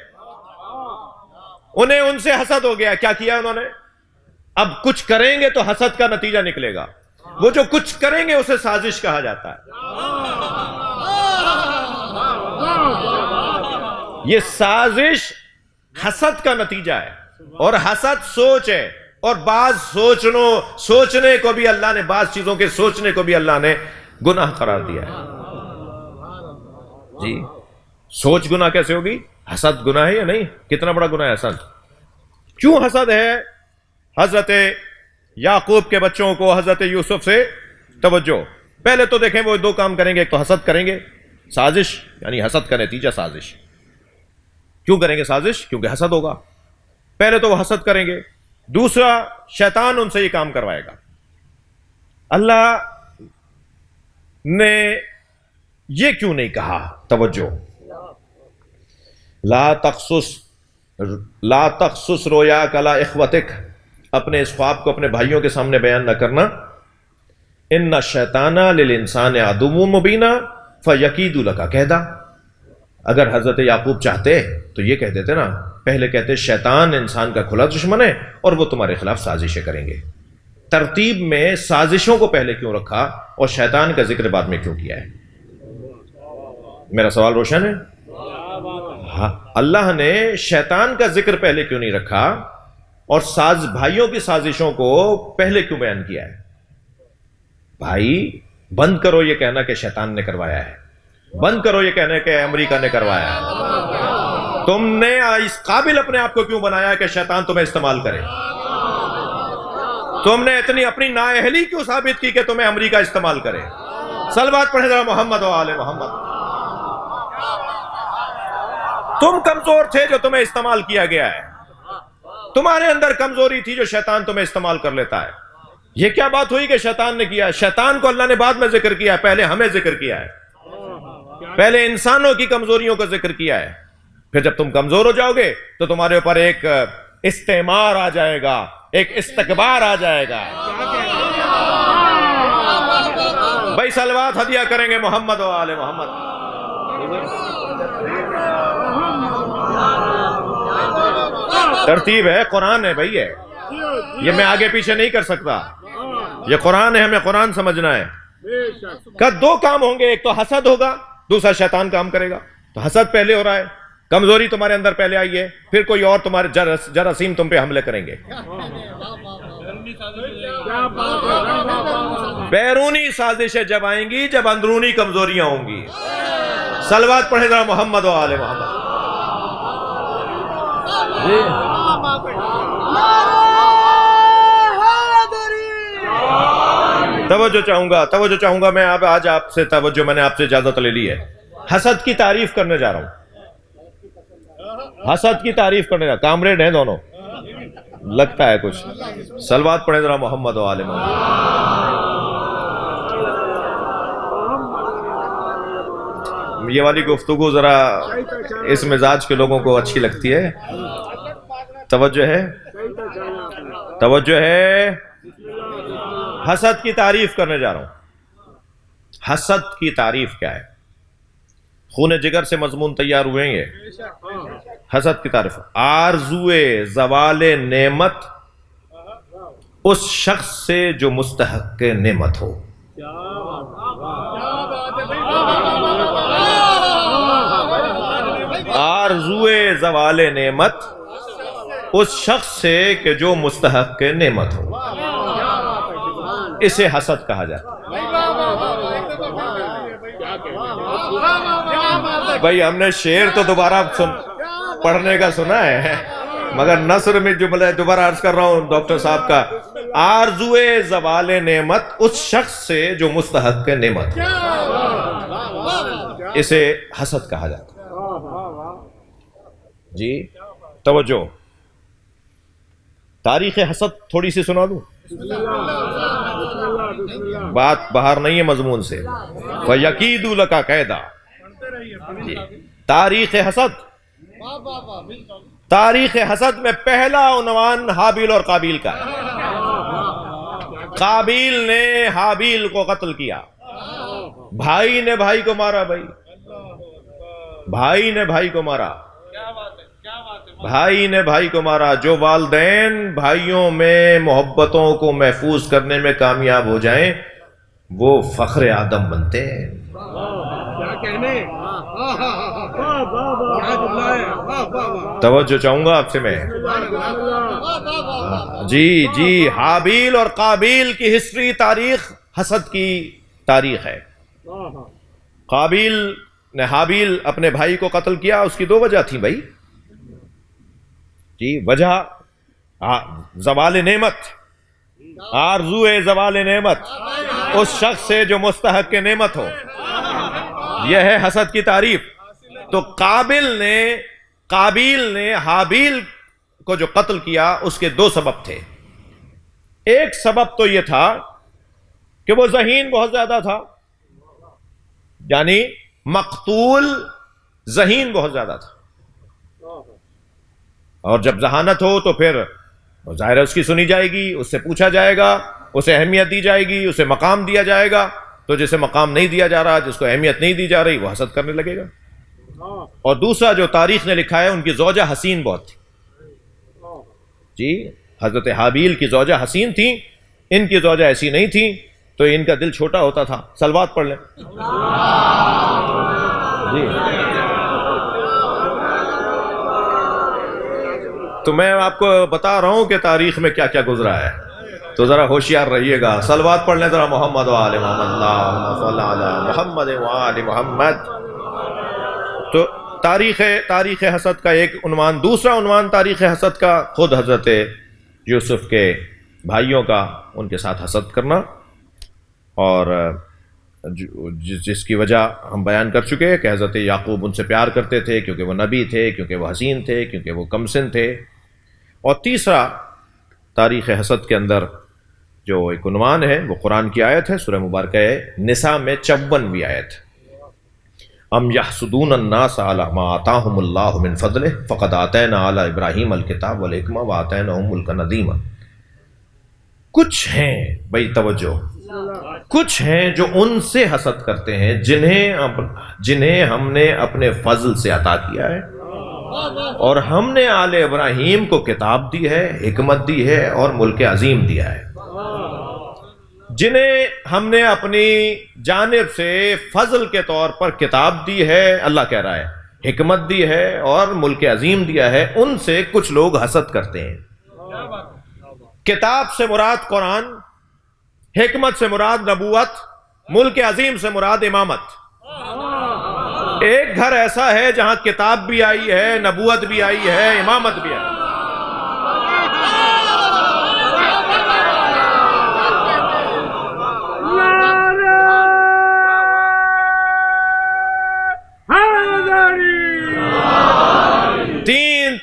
انہیں ان سے حسد ہو گیا، کیا کیا انہوں نے؟ اب کچھ کریں گے تو حسد کا نتیجہ نکلے گا۔ وہ جو کچھ کریں گے اسے سازش کہا جاتا ہے۔ یہ سازش حسد کا نتیجہ ہے، اور حسد سوچ ہے، اور بعض سوچنے کو بھی اللہ نے، بعض چیزوں کے سوچنے کو بھی اللہ نے گناہ قرار دیا ہے۔ جی سوچ گناہ کیسے ہوگی؟ حسد گناہ ہے یا نہیں؟ کتنا بڑا گناہ ہے حسد؟ کیوں حسد ہے؟ حضرت یعقوب کے بچوں کو حضرت یوسف سے توجہ۔ پہلے تو دیکھیں وہ دو کام کریں گے، ایک تو حسد کریں گے، سازش، یعنی حسد کا نتیجہ سازش۔ کیوں کریں گے سازش؟ کیونکہ حسد ہوگا۔ پہلے تو وہ حسد کریں گے، دوسرا شیطان ان سے یہ کام کروائے گا۔ اللہ نے یہ کیوں نہیں کہا؟ توجہ، لا تقصص رویاک علی اخوتک، اپنے اس خواب کو اپنے بھائیوں کے سامنے بیان نہ کرنا۔ ان الشیطان للانسان عدو مبین فیکید لک کیدا۔ اگر حضرت یعقوب چاہتے تو یہ کہہ دیتے نا، پہلے کہتے شیطان انسان کا کھلا دشمن ہے اور وہ تمہارے خلاف سازشیں کریں گے۔ ترتیب میں سازشوں کو پہلے کیوں رکھا اور شیطان کا ذکر بعد میں کیوں کیا ہے؟ میرا سوال روشن ہے؟ اللہ نے شیطان کا ذکر پہلے کیوں نہیں رکھا اور بھائیوں کی سازشوں کو پہلے کیوں بیان کیا ہے؟ بھائی بند کرو یہ کہنا کہ شیطان نے کروایا ہے، بند کرو یہ کہنا کہ امریکہ نے کروایا ہے۔ تم نے اس قابل اپنے آپ کو کیوں بنایا کہ شیطان تمہیں استعمال کرے؟ تم نے اتنی اپنی نااہلی کیوں ثابت کی کہ تمہیں امریکہ استعمال کرے؟ صلوات پڑھیں ذرا محمد و آل محمد۔ تم کمزور تھے جو تمہیں استعمال کیا گیا ہے، تمہارے اندر کمزوری تھی جو شیطان تمہیں استعمال کر لیتا ہے۔ یہ کیا بات ہوئی کہ شیطان نے کیا؟ شیطان کو اللہ نے بعد میں ذکر کیا ہے، پہلے ہمیں ذکر کیا ہے، پہلے انسانوں کی کمزوریوں کا ذکر کیا ہے۔ پھر جب تم کمزور ہو جاؤ گے تو تمہارے اوپر ایک استعمار آ جائے گا، ایک استکبار آ جائے گا۔ بھائی صلوات ہدیہ کریں گے محمد و آل محمد۔ ترتیب ہے، قرآن ہے بھائی، ہے یہ، میں آگے پیچھے نہیں کر سکتا، یہ قرآن ہے، ہمیں قرآن سمجھنا ہے۔ کہ دو کام ہوں گے، ایک تو حسد ہوگا، دوسرا شیطان کام کرے گا۔ تو حسد پہلے ہو رہا ہے، کمزوری تمہارے اندر پہلے آئی ہے، پھر کوئی اور تمہارے جراثیم تم پہ حملے کریں گے۔ بیرونی سازشیں جب آئیں گی جب اندرونی کمزوریاں ہوں گی۔ صلوات پڑھیں ذرا محمد و آل محمد۔ توجہ چاہوں گا میں آج آپ سے توجہ، میں نے آپ سے اجازت لے لی ہے. حسد کی تعریف کرنے جا رہا ہوں. حسد کی تعریف کرنے جا رہا ہوں. کامریڈ ہیں دونوں، لگتا ہے کچھ. صلوات پڑھیں ذرا محمد و آل محمد. یہ والی گفتگو ذرا اس مزاج کے لوگوں کو اچھی لگتی ہے. توجہ ہے. حسد کی تعریف کرنے جا رہا ہوں. حسد کی تعریف کیا ہے؟ خون جگر سے مضمون تیار ہوئے ہیں یہ. حسد کی تعریف: آرزوئے زوال نعمت اس شخص سے جو مستحق نعمت ہو. آرزوئے زوال نعمت اس شخص سے کہ جو مستحق نعمت ہو، اسے حسد کہا جاتا ہے. بھائی ہم نے شعر تو دوبارہ پڑھنے کا سنا ہے، مگر نثر میں جملہ دوبارہ عرض کر رہا ہوں ڈاکٹر صاحب کا: آرزوئے زوال نعمت اس شخص سے جو مستحق نعمت ہو، اسے حسد کہا جاتا ہے. جی توجہ. تاریخ حسد تھوڑی سی سنا دوں. بات باہر نہیں ہے مضمون سے. وَيَكِيدُ لَكَ كَيْدًا. تاریخ حسد میں پہلا عنوان حابیل اور قابیل کا ہے. قابیل نے حابیل کو قتل کیا. بھائی نے بھائی کو مارا. بھائی نے بھائی کو مارا. جو والدین بھائیوں میں محبتوں کو محفوظ کرنے میں کامیاب ہو جائیں وہ فخر آدم بنتے ہیں. توجہ چاہوں گا آپ سے میں. جی حابیل اور قابیل کی ہسٹری، تاریخ حسد کی تاریخ ہے. قابیل نے حابیل اپنے بھائی کو قتل کیا. اس کی دو وجہ تھی بھائی. جی وجہ زوال نعمت، آرزوئے زوال نعمت اس شخص سے جو مستحق نعمت ہو. یہ ہے حسد کی تعریف. تو قابیل نے حابیل کو جو قتل کیا اس کے دو سبب تھے. ایک سبب تو یہ تھا کہ وہ ذہین بہت زیادہ تھا، یعنی مقتول ذہین بہت زیادہ تھا. اور جب ذہانت ہو تو پھر ظاہر ہے اس کی سنی جائے گی، اس سے پوچھا جائے گا، اسے اہمیت دی جائے گی، اسے مقام دیا جائے گا. تو جسے مقام نہیں دیا جا رہا، جس کو اہمیت نہیں دی جا رہی، وہ حسد کرنے لگے گا. اور دوسرا جو تاریخ نے لکھا ہے، ان کی زوجہ حسین بہت تھی. جی حضرت حابیل کی زوجہ حسین تھی، ان کی زوجہ ایسی نہیں تھی، تو ان کا دل چھوٹا ہوتا تھا. صلوات پڑھ لیں. جی تو میں آپ کو بتا رہا ہوں کہ تاریخ میں کیا کیا گزرا ہے، تو ذرا ہوشیار رہیے گا. صلوات پڑھ لیں ذرا محمد و آل محمد. اللہم صل علی محمد و آل محمد. تو تاریخ حسد کا ایک عنوان. دوسرا عنوان تاریخ حسد کا خود حضرت یوسف کے بھائیوں کا ان کے ساتھ حسد کرنا، اور جس کی وجہ ہم بیان کر چکے کہ حضرت یعقوب ان سے پیار کرتے تھے کیونکہ وہ نبی تھے، کیونکہ وہ حسین تھے، کیونکہ وہ کم سن تھے. اور تیسرا تاریخ حسد کے اندر جو ایک عنوان ہے وہ قرآن کی آیت ہے، سورہ مبارکہ نساء میں 54ویں آیت. ام یحسدون الناس علی ما آتاہم اللہ من فضلہ فقد آتینا علی ابراہیم الکتاب والحکمہ وآتیناہم ملکا عظیما. کچھ ہیں بھائی توجہ، کچھ ہیں جو ان سے حسد کرتے ہیں جنہیں ہم نے اپنے فضل سے عطا کیا ہے، اور ہم نے آل ابراہیم کو کتاب دی ہے، حکمت دی ہے اور ملک عظیم دیا ہے. جنہیں ہم نے اپنی جانب سے فضل کے طور پر کتاب دی ہے، اللہ کہہ رہا ہے، حکمت دی ہے اور ملک عظیم دیا ہے، ان سے کچھ لوگ حسد کرتے ہیں. کتاب سے مراد قرآن، حکمت سے مراد نبوت، ملک عظیم سے مراد امامت. ایک گھر ایسا ہے جہاں کتاب بھی آئی ہے، نبوت بھی آئی ہے، امامت بھی آئی ہے.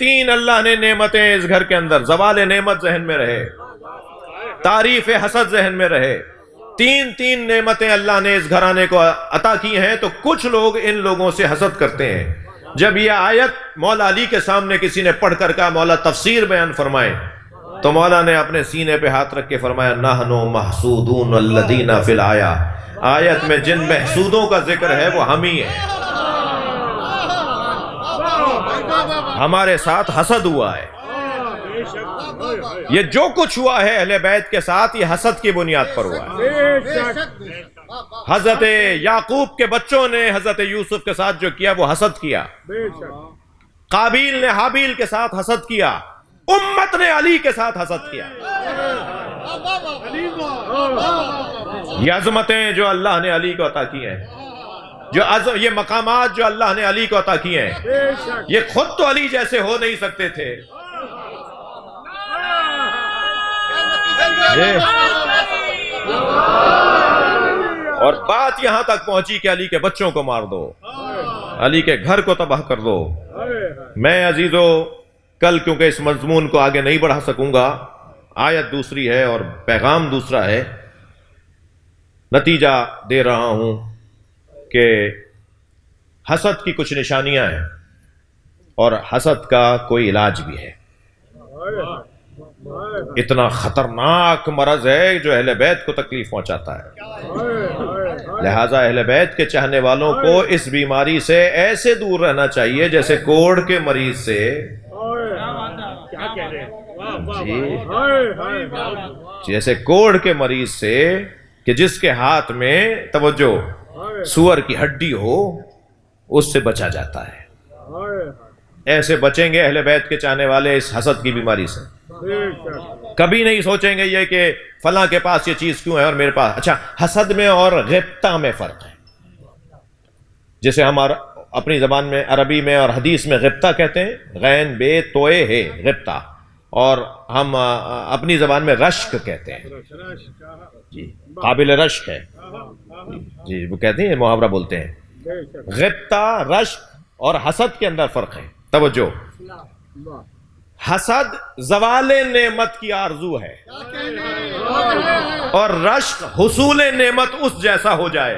تین اللہ نے نعمتیں اس گھر کے اندر، زوال نعمت ذہن میں رہے، تعریف حسد ذہن میں رہے، تین نعمتیں اللہ نے اس گھرانے کو عطا کی ہیں، تو کچھ لوگ ان لوگوں سے حسد کرتے ہیں۔ جب یہ آیت مولا علی کے سامنے کسی نے پڑھ کر کہا مولا تفسیر بیان فرمائیں، تو مولا نے اپنے سینے پہ ہاتھ رکھ کے فرمایا نحنو محسودون الذین فی الآیہ، آیت میں جن محسودوں کا ذکر ہے وہ ہم ہی ہیں، ہمارے ساتھ حسد ہوا ہے۔ یہ جو کچھ ہوا ہے اہل بیت کے ساتھ یہ حسد کی بنیاد پر ہوا ہے۔ حضرت یعقوب کے بچوں نے حضرت یوسف کے ساتھ جو کیا وہ حسد کیا، قابیل نے حابیل کے ساتھ حسد کیا، امت نے علی کے ساتھ حسد کیا۔ یہ عظمتیں جو اللہ نے علی کو عطا کی ہیں، یہ مقامات جو اللہ نے علی کو عطا کیے ہیں، یہ خود تو علی جیسے ہو نہیں سکتے تھے، اور بات یہاں تک پہنچی کہ علی کے بچوں کو مار دو، علی کے گھر کو تباہ کر دو۔ میں عزیزو کل کیونکہ اس مضمون کو آگے نہیں بڑھا سکوں گا، آیت دوسری ہے اور پیغام دوسرا ہے، نتیجہ دے رہا ہوں کہ حسد کی کچھ نشانیاں ہیں اور حسد کا کوئی علاج بھی ہے۔ اتنا خطرناک مرض ہے جو اہل بیت کو تکلیف پہنچاتا ہے، لہذا اہل بیت کے چاہنے والوں کو اس بیماری سے ایسے دور رہنا چاہیے جیسے کوڑ کے مریض سے، جیسے کوڑ کے مریض سے کہ جس کے ہاتھ میں توجہ سور کی ہڈی ہو، اس سے بچا جاتا ہے۔ ایسے بچیں گے اہل بیت کے چاہنے والے اس حسد کی بیماری سے۔ کبھی نہیں سوچیں گے یہ کہ فلاں کے پاس یہ چیز کیوں ہے اور میرے پاس۔ اچھا، حسد میں اور غبطہ میں فرق ہے، جسے ہم اپنی زبان میں عربی میں اور حدیث میں غبطہ کہتے ہیں، غین بے توئے ہے غبطہ، اور ہم اپنی زبان میں رشک کہتے ہیں، جی قابل رشک ہے، جی وہ کہتے ہیں محاورہ بولتے ہیں۔ غبطہ، رشک اور حسد کے اندر فرق ہے۔ توجہ، حسد زوال نعمت کی آرزو ہے اور رشک حصول نعمت اس جیسا ہو جائے،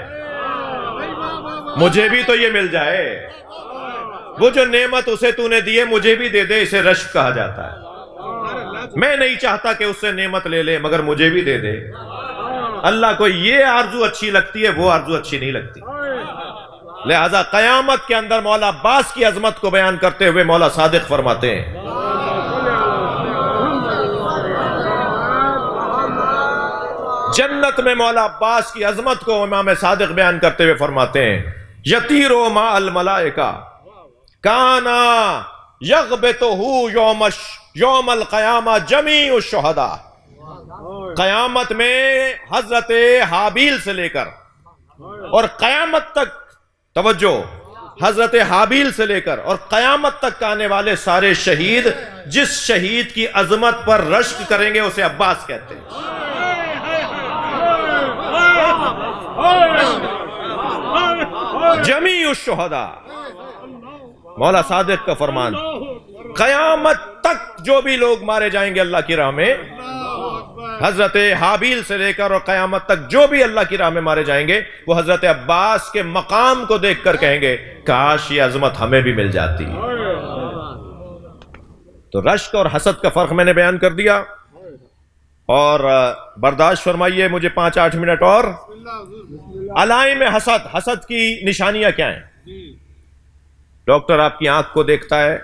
مجھے بھی تو یہ مل جائے، وہ جو نعمت اسے تو نے دیے مجھے بھی دے دے، اسے رشک کہا جاتا ہے۔ میں نہیں چاہتا کہ اس سے نعمت لے لے مگر مجھے بھی دے دے۔ اللہ کو یہ آرزو اچھی لگتی ہے، وہ آرزو اچھی نہیں لگتی۔ لہذا قیامت کے اندر مولا عباس کی عظمت کو بیان کرتے ہوئے مولا صادق فرماتے ہیں، جنت میں مولا عباس کی عظمت کو امام صادق بیان کرتے ہوئے فرماتے ہیں، یطیرو مع الملائکہ کانا یغبطہ یوم القیامہ جمیع الشہداء۔ قیامت میں حضرت حابیل سے لے کر اور قیامت تک، توجہ، حضرت حابیل سے لے کر اور قیامت تک آنے والے سارے شہید جس شہید کی عظمت پر رشک کریں گے اسے عباس کہتے ہیں۔ جمیع الشہداء، مولا صادق کا فرمان، قیامت تک جو بھی لوگ مارے جائیں گے اللہ کی راہ میں، حضرت حابیل سے لے کر اور قیامت تک جو بھی اللہ کی راہ میں مارے جائیں گے، وہ حضرت عباس کے مقام کو دیکھ کر کہیں گے کاش یہ عظمت ہمیں بھی مل جاتی۔ تو رشک اور حسد کا فرق میں نے بیان کر دیا، اور برداشت فرمائیے مجھے 5-8 منٹ اور۔ علائم حسد، حسد کی نشانیاں کیا ہیں؟ ڈاکٹر آپ کی آنکھ کو دیکھتا ہے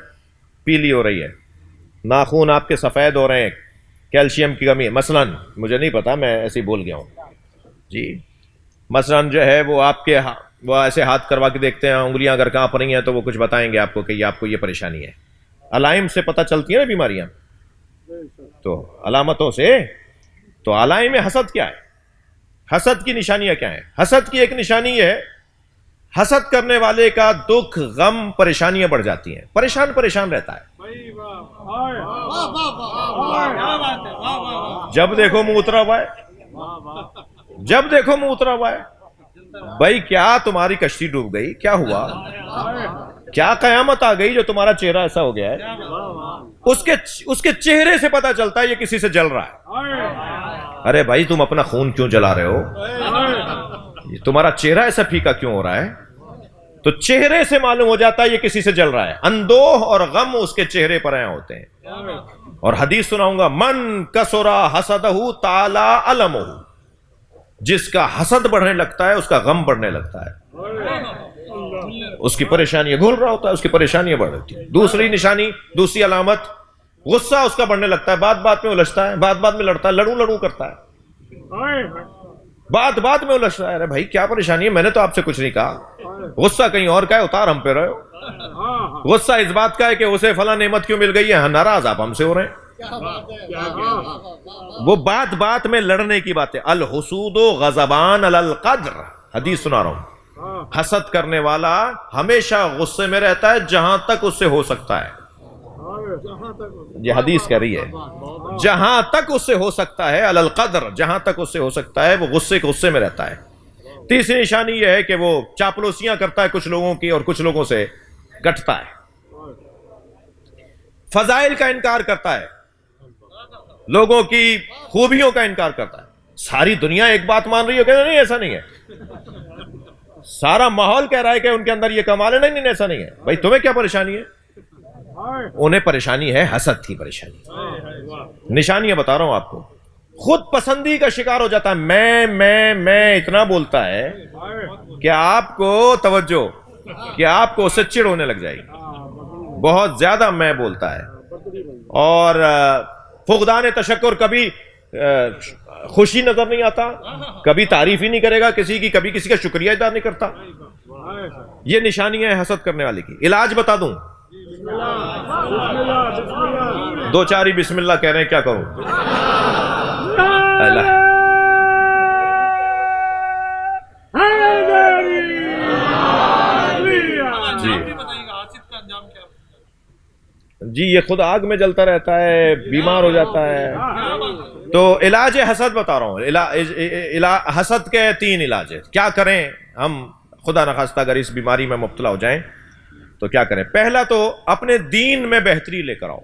پیلی ہو رہی ہے، ناخن آپ کے سفید ہو رہے ہیں، کیلشیم کی کمی ہے مثلا، مجھے نہیں پتا، میں ایسے ہی بول گیا ہوں جی، مثلا جو ہے وہ آپ کے وہ ایسے ہاتھ کروا کے دیکھتے ہیں، انگلیاں اگر کہاں پر رہی ہیں تو وہ کچھ بتائیں گے آپ کو کہ یہ آپ کو یہ پریشانی ہے۔ علائم سے پتہ چلتی ہیں نا بیماریاں، تو علامتوں سے، تو علائم حسد کیا ہے؟ حسد کی نشانیاں کیا ہیں؟ حسد کی ایک نشانی یہ ہے، حسد کرنے والے کا دکھ، غم، پریشانیاں بڑھ جاتی ہیں، پریشان رہتا ہے، جب دیکھو منہ اترا ہوا ہے، جب دیکھو منہ اترا ہوا ہے۔ بھائی کیا تمہاری کشتی ڈوب گئی؟ کیا ہوا؟ کیا قیامت آ گئی جو تمہارا چہرہ ایسا ہو گیا ہے؟ اس کے چہرے سے پتا چلتا ہے یہ کسی سے جل رہا ہے. ارے بھائی تم اپنا خون کیوں جلا رہے ہو؟ تمہارا چہرہ ایسا پھیکا کیوں ہو رہا ہے؟ تو چہرے سے معلوم ہو جاتا ہے یہ کسی سے جل رہا ہے. اندوہ اور غم اس کے چہرے پر آئے ہوتے ہیں. اور حدیث سناؤں گا، من کسرا حسدہ تعالی علمہ، جس کا حسد بڑھنے لگتا ہے اس کا غم بڑھنے لگتا ہے. اس کی پریشانیاں گھول رہا ہوتا ہے، اس کی پریشانیاں بڑھ رہی ہیں. دوسری نشانی، دوسری علامت، غصہ اس کا بڑھنے لگتا ہے، بات بات میں الجھتا ہے، بات بات میں لڑتا ہے، لڑوں کرتا ہے، بات بات میں الجھتا ہے. ارے بھائی کیا پریشانی ہے؟ میں نے تو آپ سے کچھ نہیں کہا. غصہ کہیں اور کا ہے، اتار ہم پہ رہے ہو. غصہ اس بات کا ہے کہ اسے فلاں نعمت کیوں مل گئی ہے، ناراض آپ ہم سے ہو رہے ہیں. وہ بات بات میں لڑنے کی بات ہے. الحسود غضبان علی القدر، حدیث سنا رہا ہوں. حسد کرنے والا ہمیشہ غصے میں رہتا ہے جہاں تک اس سے ہو سکتا ہے. یہ حدیث کہہ رہی ہے جہاں تک اس سے ہو سکتا ہے، علی القدر، جہاں تک اس سے ہو سکتا ہے وہ غصے میں رہتا ہے. تیسری نشانی یہ ہے کہ وہ چاپلوسیاں کرتا ہے کچھ لوگوں کی اور کچھ لوگوں سے گٹتا ہے. فضائل کا انکار کرتا ہے، لوگوں کی خوبیوں کا انکار کرتا ہے. ساری دنیا ایک بات مان رہی ہے کہ نہیں ایسا نہیں ہے، سارا ماحول کہہ رہا ہے کہ ان کے اندر یہ کمال ہے، نہیں ایسا نہیں ہے. بھائی تمہیں کیا پریشانی ہے؟ انہیں پریشانی ہے حسد کی پریشانی. نشانیاں بتا رہا ہوں آپ کو. خود پسندی کا شکار ہو جاتا ہے. میں اتنا بولتا ہے کہ آپ کو توجہ، کہ آپ کو اس سے چڑ ہونے لگ جائے گی. بہت زیادہ میں بولتا ہے. اور فقدان تشکر، کبھی خوشی نظر نہیں آتا، کبھی تعریف ہی نہیں کرے گا کسی کی، کبھی کسی کا شکریہ ادا نہیں کرتا. یہ نشانی ہے حسد کرنے والے کی. علاج بتا دوں، دو چار ہی بسم اللہ کہہ رہے ہیں، کیا کروں؟ اللہ جی یہ خود آگ میں جلتا رہتا ہے، بیمار ہو جاتا ہے. تو علاج حسد بتا رہا ہوں. حسد کے 3 علاج ہیں. کیا کریں ہم خدا نخواستہ اگر اس بیماری میں مبتلا ہو جائیں تو کیا کریں؟ پہلا تو اپنے دین میں بہتری لے کر آؤ.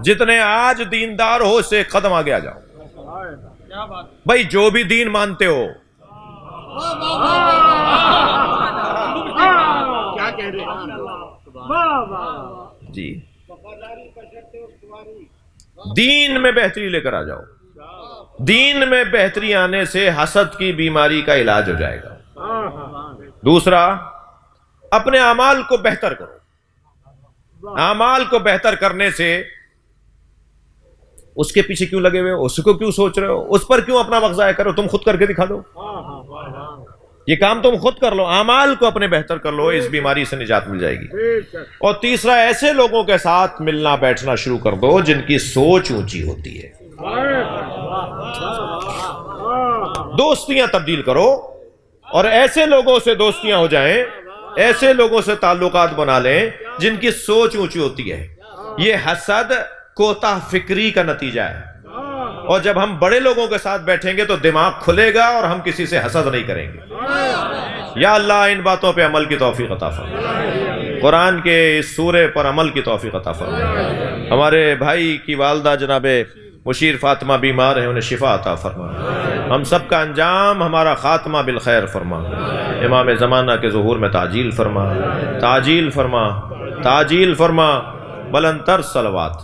جتنے آج دیندار ہو اس سے ایک قدم آگے آ جاؤ. بھائی جو بھی دین مانتے ہو، کیا کہہ رہے ہیں جی دین میں بہتری لے کر آ جاؤ. دین میں بہتری آنے سے حسد کی بیماری کا علاج ہو جائے گا. دوسرا، اپنے اعمال کو بہتر کرو. اعمال کو بہتر کرنے سے اس کے پیچھے کیوں لگے ہوئے ہو؟ اس کو کیوں سوچ رہے ہو؟ اس پر کیوں اپنا وقت ضائع کرو؟ تم خود کر کے دکھا دو. یہ کام تم خود کر لو، اعمال کو اپنے بہتر کر لو، اس بیماری سے نجات مل جائے گی. اور تیسرا، ایسے لوگوں کے ساتھ ملنا بیٹھنا شروع کر دو جن کی سوچ اونچی ہوتی ہے. دوستیاں تبدیل کرو اور ایسے لوگوں سے دوستیاں ہو جائیں، ایسے لوگوں سے تعلقات بنا لیں جن کی سوچ اونچی ہوتی ہے. یہ حسد کوتاہ فکری کا نتیجہ ہے. اور جب ہم بڑے لوگوں کے ساتھ بیٹھیں گے تو دماغ کھلے گا اور ہم کسی سے حسد نہیں کریں گے. یا اللہ ان باتوں پہ عمل کی توفیق عطا فرما. قرآن کے اس سورے پر عمل کی توفیق عطا فرما. ہمارے بھائی کی والدہ جناب مشیر فاطمہ بیمار ہیں، انہیں شفا عطا فرما. ہم سب کا انجام، ہمارا خاتمہ بالخیر فرما. امام زمانہ کے ظہور میں تعجیل فرما، تعجیل فرما، تعجیل فرما. بلند تر صلوات.